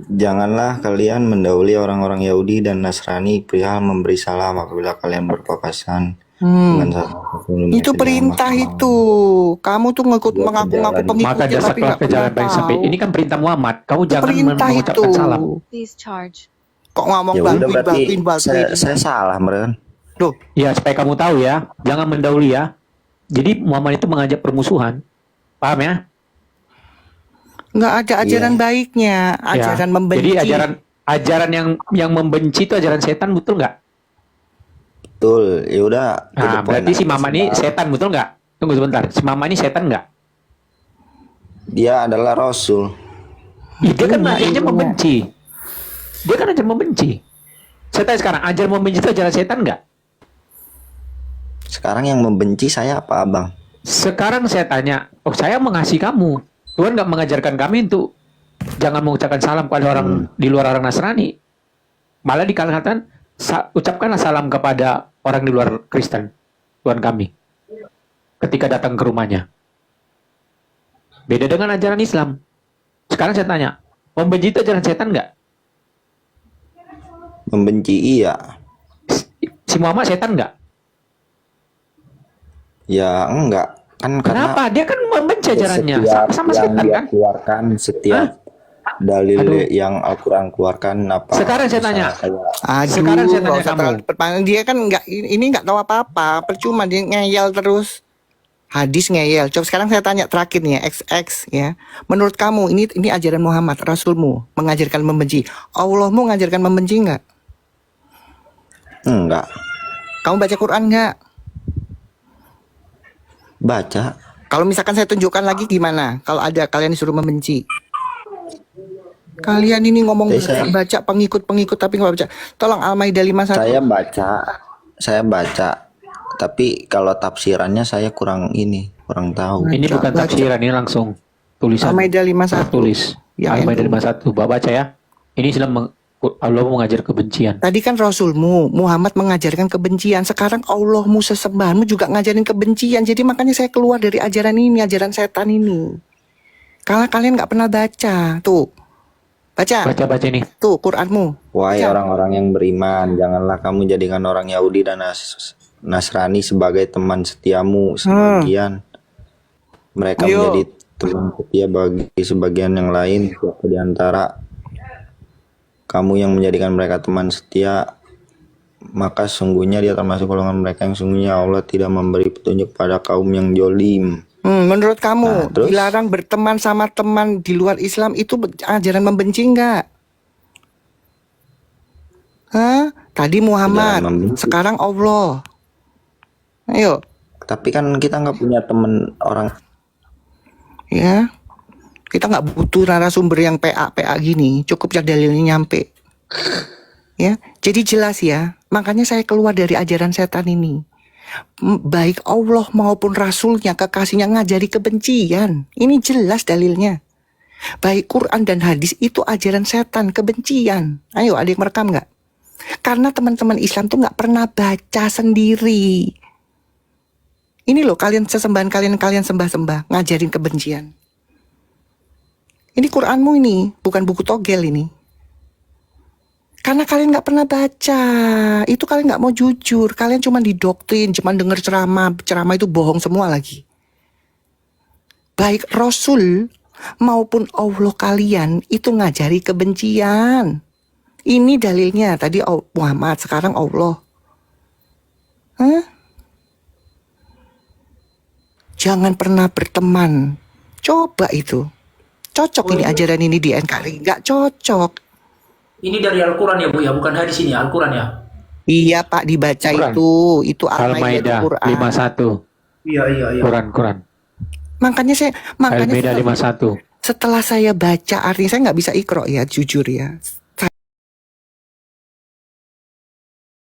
S14: Janganlah kalian mendahului orang-orang Yahudi dan Nasrani perihal memberi salam apabila kalian berpapasan dengan satu
S1: Itu perintah itu. Kamu tuh mengaku-ngaku pengikutnya
S4: Maka
S1: tapi
S4: dasarlah
S1: nggak
S4: ke jalan
S1: pernah
S4: paling sempit.
S1: tahu.
S4: Ini kan perintah Muhammad. Kau
S1: Itu
S4: jangan
S1: perintah
S4: mengucapkan
S1: itu.
S4: salam.
S1: Kok ngomong
S14: Ya udah berarti
S1: bantuin.
S14: saya salah, meren.
S1: Tuh,
S4: Ya, supaya kamu tahu ya, jangan mendahului ya. Jadi Muhammad itu mengajak permusuhan. Paham ya?
S1: nggak ada ajaran baiknya,
S4: Ya.
S1: ajaran membenci.
S4: Jadi ajaran yang membenci itu ajaran setan, betul nggak?
S14: Betul. Ya udah. to the
S4: Nah,
S14: point
S4: berarti si
S14: aja,
S4: Mama ini
S14: Bang.
S4: setan, betul nggak? Tunggu sebentar, si Mama ini setan nggak?
S14: Dia adalah Rasul.
S4: Dia kan ajarnya membenci. Dia kan ajar membenci. Saya tanya sekarang, ajar membenci itu ajaran setan nggak?
S14: Sekarang yang membenci saya apa, Abang?
S4: Sekarang saya tanya, oh saya mengasihi kamu. Tuhan nggak mengajarkan kami untuk jangan mengucapkan salam kepada orang di luar orang Nasrani. Malah dikatakan, ucapkanlah salam kepada orang di luar Kristen, Tuhan kami. Ketika datang ke rumahnya. Beda dengan ajaran Islam. Sekarang saya tanya, membenci itu ajaran setan nggak?
S14: Membenci iya.
S4: Si Muhammad setan nggak?
S14: Ya enggak. Kan karena
S4: Kenapa? Dia kan membenci ajarannya.
S14: setiap
S4: Sama
S14: yang
S4: setan
S14: dia
S4: kan?
S14: keluarkan, setiap dalil yang Al-Quran keluarkan apa?
S4: Sekarang saya tanya.
S1: Aduh,
S4: Sekarang saya tanya
S1: nggak usah
S4: kamu.
S1: terlalu- dia kan nggak tahu apa-apa, percuma dia ngeyel terus. Hadis ngeyel. Coba sekarang saya tanya terakhir nih ya, XX ya. Menurut kamu ini ajaran Muhammad, Rasulmu mengajarkan membenci. Allahmu mengajarkan membenci nggak?
S14: Enggak.
S1: Kamu baca Quran nggak?
S14: Baca.
S1: Kalau misalkan saya tunjukkan lagi gimana? Kalau ada kalian disuruh membenci. Kalian ini ngomong baca pengikut-pengikut tapi nggak baca. Tolong Al-Maidah 51.
S14: Saya baca. Tapi kalau tafsirannya saya kurang tahu.
S4: Ini bukan tafsiran, ini langsung tulisan.
S1: Al-Maidah 51.
S4: Tulis. Al-Maidah 51. Baca ya. Ini sedang Allah mengajar kebencian.
S1: Tadi kan Rasulmu Muhammad mengajarkan kebencian. Sekarang Allahmu sesembahanmu juga ngajarin kebencian. Jadi makanya saya keluar dari ajaran ini, ajaran setan ini. Karena kalian nggak pernah baca. Tuh, baca
S4: ini.
S1: Tuh Quranmu.
S14: Wahai orang-orang yang beriman, janganlah kamu jadikan orang Yahudi dan Nasrani sebagai teman setiamu. Sebagian mereka menjadi teman setia bagi sebagian yang lain. Siapa di antara kamu yang menjadikan mereka teman setia, maka sungguhnya dia termasuk golongan mereka yang sungguhnya Allah tidak memberi petunjuk pada kaum yang jolim.
S1: Menurut kamu
S14: terus?
S1: dilarang berteman sama teman di luar Islam itu ajaran membenci nggak? Hah? Tadi Muhammad, sekarang Allah. Ayo.
S14: Tapi kan kita nggak punya teman orang.
S1: Ya, kita nggak butuh narasumber yang PA gini, cukup dalilnya nyampe. Ya, jadi jelas ya. Makanya saya keluar dari ajaran setan ini. Baik Allah maupun Rasulnya, kekasihnya ngajari kebencian. Ini jelas dalilnya. Baik Quran dan hadis itu ajaran setan, kebencian. Ayo, ada yang merekam nggak? Karena teman-teman Islam tuh nggak pernah baca sendiri. Ini loh kalian sesembahan kalian sembah-sembah, ngajarin kebencian. Ini Quranmu ini, bukan buku togel ini. Karena kalian nggak pernah baca, itu kalian nggak mau jujur, kalian cuma didoktrin, cuma dengar ceramah itu bohong semua lagi. Baik Rasul maupun Allah kalian itu ngajari kebencian. Ini dalilnya, tadi Muhammad, sekarang Allah. Hah? Jangan pernah berteman. Coba itu. Cocok ini ajaran ini di NKRI? Nggak cocok.
S3: Ini dari Al-Quran ya Bu ya, bukan hadis ini, Al-Quran ya?
S1: Iya Pak, dibaca
S4: Quran.
S1: itu Al-Maidah
S4: Al-Maidah 51.
S3: Iya.
S4: Quran.
S1: Makanya
S4: Al-Maidah 51.
S1: setelah saya baca artinya, saya nggak bisa ikro ya, jujur ya.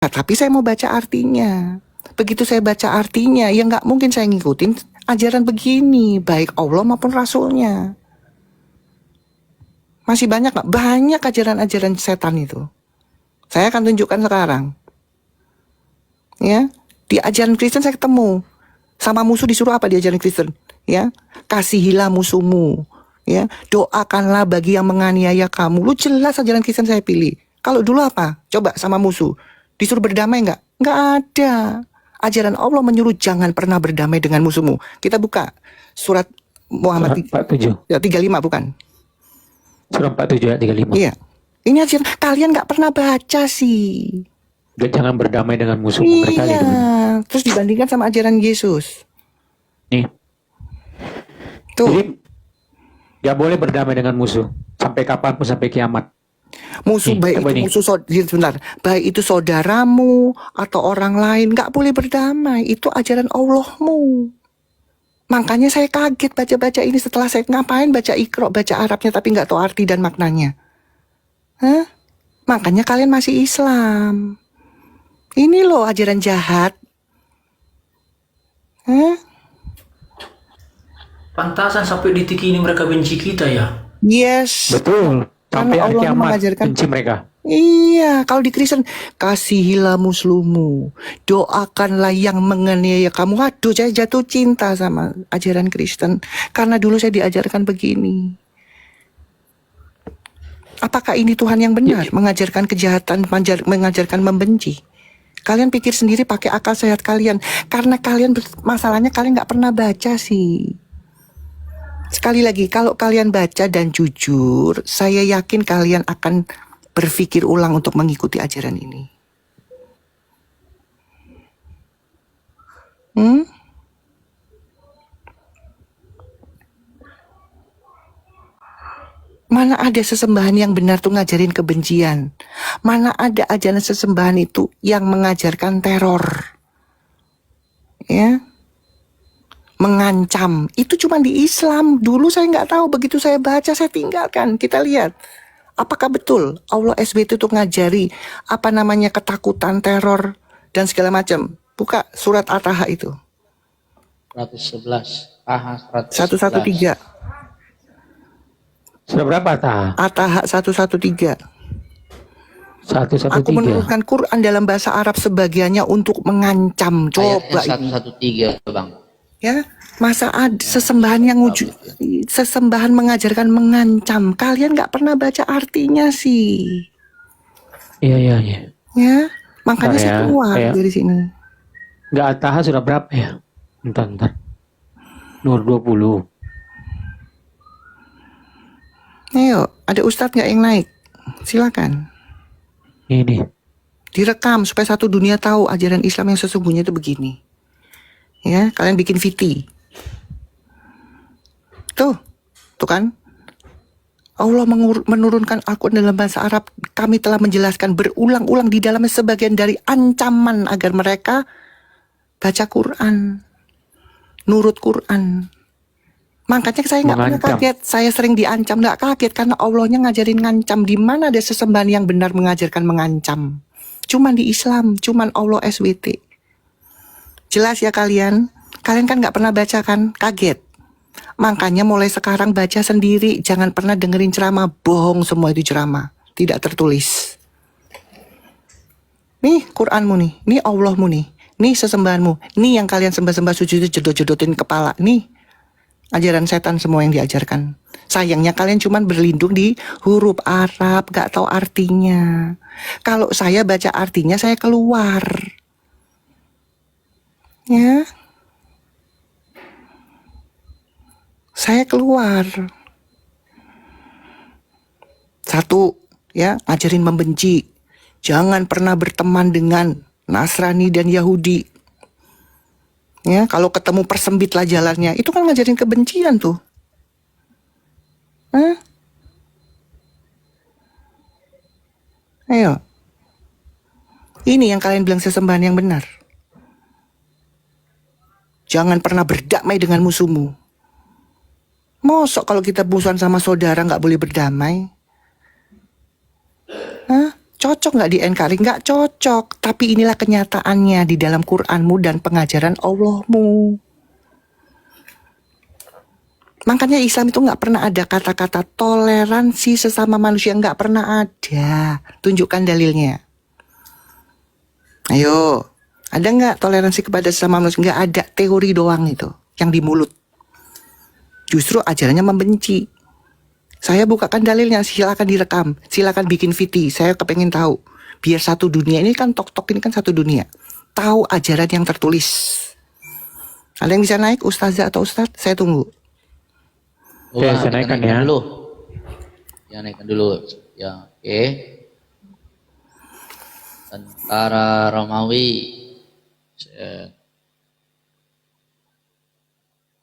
S1: Tapi saya mau baca artinya. Begitu saya baca artinya, ya nggak mungkin saya ngikutin ajaran begini, baik Allah maupun Rasulnya. Masih banyak nggak? Banyak ajaran-ajaran setan itu. Saya akan tunjukkan sekarang. Ya, di ajaran Kristen saya ketemu. Sama musuh disuruh apa di ajaran Kristen? Ya, kasihilah musuhmu. Ya, doakanlah bagi yang menganiaya kamu. Lu jelas ajaran Kristen saya pilih. Kalau dulu apa? Coba sama musuh. Disuruh berdamai nggak? Nggak ada. Ajaran Allah menyuruh jangan pernah berdamai dengan musuhmu. Kita buka surat Muhammad
S4: 47.
S1: 35 bukan?
S4: Surah 47 ayat 35.
S1: Iya. Ini ajaran kalian nggak pernah baca sih.
S4: Jangan berdamai dengan musuh mereka.
S1: Iya. Terus dibandingkan sama ajaran Yesus.
S4: Nih.
S1: Tuh.
S4: Jadi nggak boleh berdamai dengan musuh sampai kapanpun, sampai kiamat.
S1: Musuh baik itu sebentar, baik itu saudaramu atau orang lain nggak boleh berdamai. Itu ajaran Allahmu. Makanya saya kaget baca-baca ini setelah saya ngapain baca Iqra, baca Arabnya tapi nggak tahu arti dan maknanya. Hah? Makanya kalian masih Islam. Ini loh ajaran jahat. Hah?
S3: Pantasan sampai di titik ini mereka benci kita ya.
S1: Yes.
S4: Betul. Sampai hari
S1: Allah
S4: kiamat
S1: mengajarkan
S4: benci mereka.
S1: Iya, kalau di Kristen kasihilah musuhmu, doakanlah yang menganiaya kamu. Waduh, saya jatuh cinta sama ajaran Kristen karena dulu saya diajarkan begini. Apakah ini Tuhan yang benar mengajarkan kejahatan, mengajarkan membenci? Kalian pikir sendiri pakai akal sehat kalian. Karena kalian masalahnya kalian nggak pernah baca sih. Sekali lagi, kalau kalian baca dan jujur, saya yakin kalian akan berpikir ulang untuk mengikuti ajaran ini. Mana ada sesembahan yang benar tuh ngajarin kebencian. Mana ada ajaran sesembahan itu yang mengajarkan teror. Ya. Mengancam. Itu cuma di Islam. Dulu saya nggak tahu, begitu saya baca saya tinggalkan. Kita lihat. Apakah betul Allah SWT itu ngajari apa namanya ketakutan, teror dan segala macam. Buka surat At-Taha itu.
S7: 111. Taha
S1: 113.
S4: Sudah berapa Taha?
S1: At-Taha 113.
S4: 113.
S1: Aku menurunkan Quran dalam bahasa Arab sebagiannya untuk mengancam. Coba
S7: ayatnya 113 Bang.
S1: ya, masa ada sesembahan yang sesembahan mengajarkan mengancam. Kalian nggak pernah baca artinya sih.
S4: Iya.
S1: Ya, makanya
S4: Bentar
S1: saya
S4: ya,
S1: keluar
S4: kayak-
S1: dari sini.
S4: Nggak Taha sudah berapa ya? Bentar. Nomor 20.
S1: Ayo, ada ustadz nggak yang naik? Silakan.
S4: Ini.
S1: Direkam supaya satu dunia tahu ajaran Islam yang sesungguhnya itu begini. Ya, kalian bikin VT. Tuh kan? Allah menurunkan Al-Quran dalam bahasa Arab. Kami telah menjelaskan berulang-ulang di dalamnya sebagian dari ancaman agar mereka baca Quran, nurut Quran. Makanya saya nggak pernah
S4: Mengancam.
S1: kaget. Saya sering diancam, nggak kaget karena Allahnya ngajarin ngancam. Di mana ada sesembahan yang benar mengajarkan mengancam? Cuman di Islam, cuman Allah SWT. Jelas ya kalian? Kalian kan nggak pernah baca kan? Kaget. Makanya mulai sekarang baca sendiri. Jangan pernah dengerin ceramah. Bohong semua itu ceramah. Tidak tertulis. Nih Quranmu nih. Nih Allahmu nih. Nih sesembahanmu. Nih yang kalian sembah-sembah sujud itu jedot-jedotin kepala. Nih ajaran setan semua yang diajarkan. Sayangnya kalian cuma berlindung di huruf Arab, gak tahu artinya. Kalau saya baca artinya saya keluar. Ya. Saya keluar. Satu, ya, ngajarin membenci. Jangan pernah berteman dengan Nasrani dan Yahudi. Ya, kalau ketemu persempitlah jalannya. Itu kan ngajarin kebencian tuh. Hah? Ayo. Ini yang kalian bilang sesembahan yang benar. Jangan pernah berdamai dengan musuhmu. Mosok kalau kita musuhan sama saudara nggak boleh berdamai? Hah? Cocok nggak di NKRI? Nggak cocok. Tapi inilah kenyataannya di dalam Quranmu dan pengajaran Allahmu. Makanya Islam itu nggak pernah ada kata-kata toleransi sesama manusia. Nggak pernah ada. Tunjukkan dalilnya. Ayo. Ada nggak toleransi kepada sesama manusia? Nggak ada. Teori doang itu. Yang di mulut. Justru ajarannya membenci. Saya bukakan dalilnya, silakan direkam, silakan bikin VT. Saya kepengen tahu, biar satu dunia ini kan tok-tok ini kan satu dunia. Tahu ajaran yang tertulis. Ada yang bisa naik, ustazah atau ustadz? Saya tunggu.
S7: Oke,
S4: saya naikkan ya.
S7: Dulu. Ya, naikkan dulu. Ya, oke. Tentara Romawi.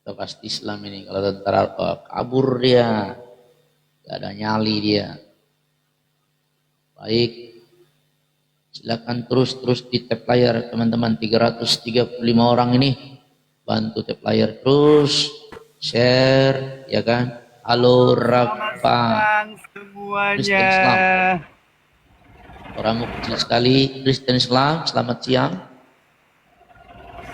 S7: Itu pasti Islam ini. Kalau tentara kabur dia. Gak ada nyali dia. Baik. Silakan terus di tap layar teman-teman. 335 orang ini. Bantu tap layar terus. Share. Ya kan. Halo Rafa. Kristen Islam. Orangmu kecil sekali. Kristen Islam. Selamat siang.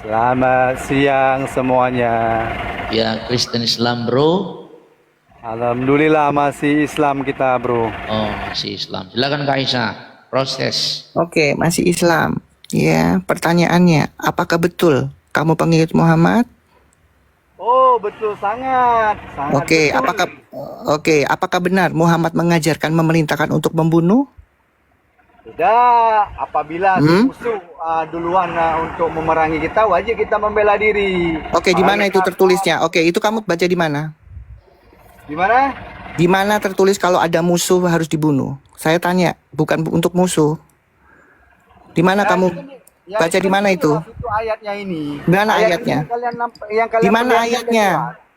S11: Selamat siang semuanya.
S7: Ya, Kristen Islam bro.
S11: Alhamdulillah masih Islam kita, bro.
S7: Oh, masih Islam. Silakan Kak Aisyah, proses.
S1: Oke, masih Islam. Ya, pertanyaannya, apakah betul kamu pengikut Muhammad?
S11: Oh, betul sangat.
S1: Oke, apakah benar Muhammad mengajarkan memerintahkan untuk membunuh?
S11: Tidak, apabila musuh duluan untuk memerangi kita, wajib kita membela diri.
S1: Oke, di mana itu tertulisnya? Oke, itu kamu baca di mana?
S9: Gimana?
S1: Di mana tertulis kalau ada musuh harus dibunuh? Saya tanya, bukan untuk musuh. Di mana kamu baca di mana itu?
S9: Itu ayatnya ini.
S1: Di mana ayatnya? Di mana ayatnya?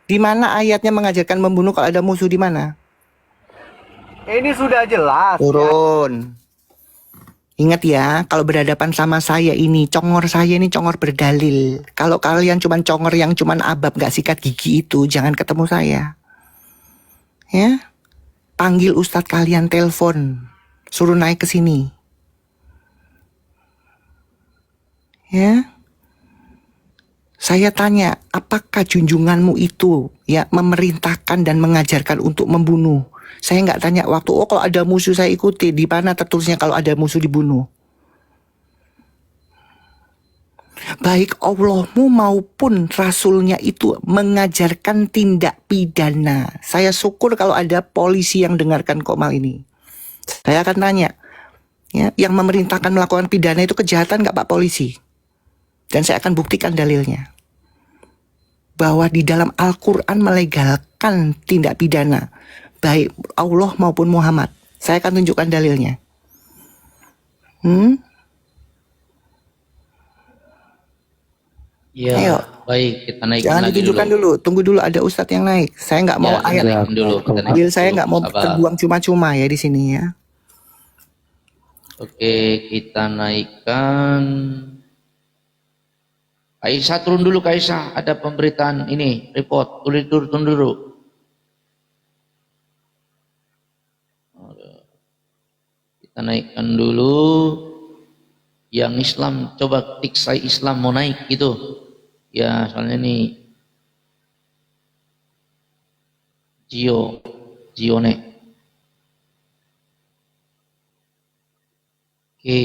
S1: Di mana ayatnya mengajarkan membunuh kalau ada musuh di mana?
S9: Ini sudah jelas.
S1: Turun. Ingat ya, kalau berhadapan sama saya ini, congor saya ini congor berdalil. Kalau kalian cuman congor yang cuman abab gak sikat gigi itu, jangan ketemu saya. Ya, panggil ustadz kalian, telepon, suruh naik ke sini. Ya, saya tanya, apakah junjunganmu itu ya memerintahkan dan mengajarkan untuk membunuh? Saya nggak tanya waktu, oh kalau ada musuh saya ikuti, di mana tertulisnya kalau ada musuh dibunuh? Baik Allahmu maupun Rasulnya itu mengajarkan tindak pidana. Saya syukur kalau ada polisi yang dengarkan Komal ini. Saya akan tanya, ya, yang memerintahkan melakukan pidana itu kejahatan nggak Pak Polisi? Dan saya akan buktikan dalilnya. Bahwa di dalam Al-Quran melegalkan tindak pidana. Baik Allah maupun Muhammad. Saya akan tunjukkan dalilnya.
S7: Ya,
S1: Ayo.
S7: baik, kita naikkan
S1: Jangan
S7: lagi
S1: ditunjukkan dulu. Tunggu dulu ada ustadz yang naik. Saya nggak mau
S7: Ya, kita
S1: ayat.
S7: naikin dulu. Kita naikin
S1: Dalil saya
S7: dulu.
S1: nggak mau
S7: Sabar.
S1: terbuang cuma-cuma ya di sini ya.
S7: Oke, kita naikkan. Aisyah turun dulu, Aisyah. Ada pemberitaan ini, report. Turun dulu. Kita naikkan dulu. Yang Islam, coba tik saya Islam mau naik gitu. Ya, soalnya ini Gio nek. Oke.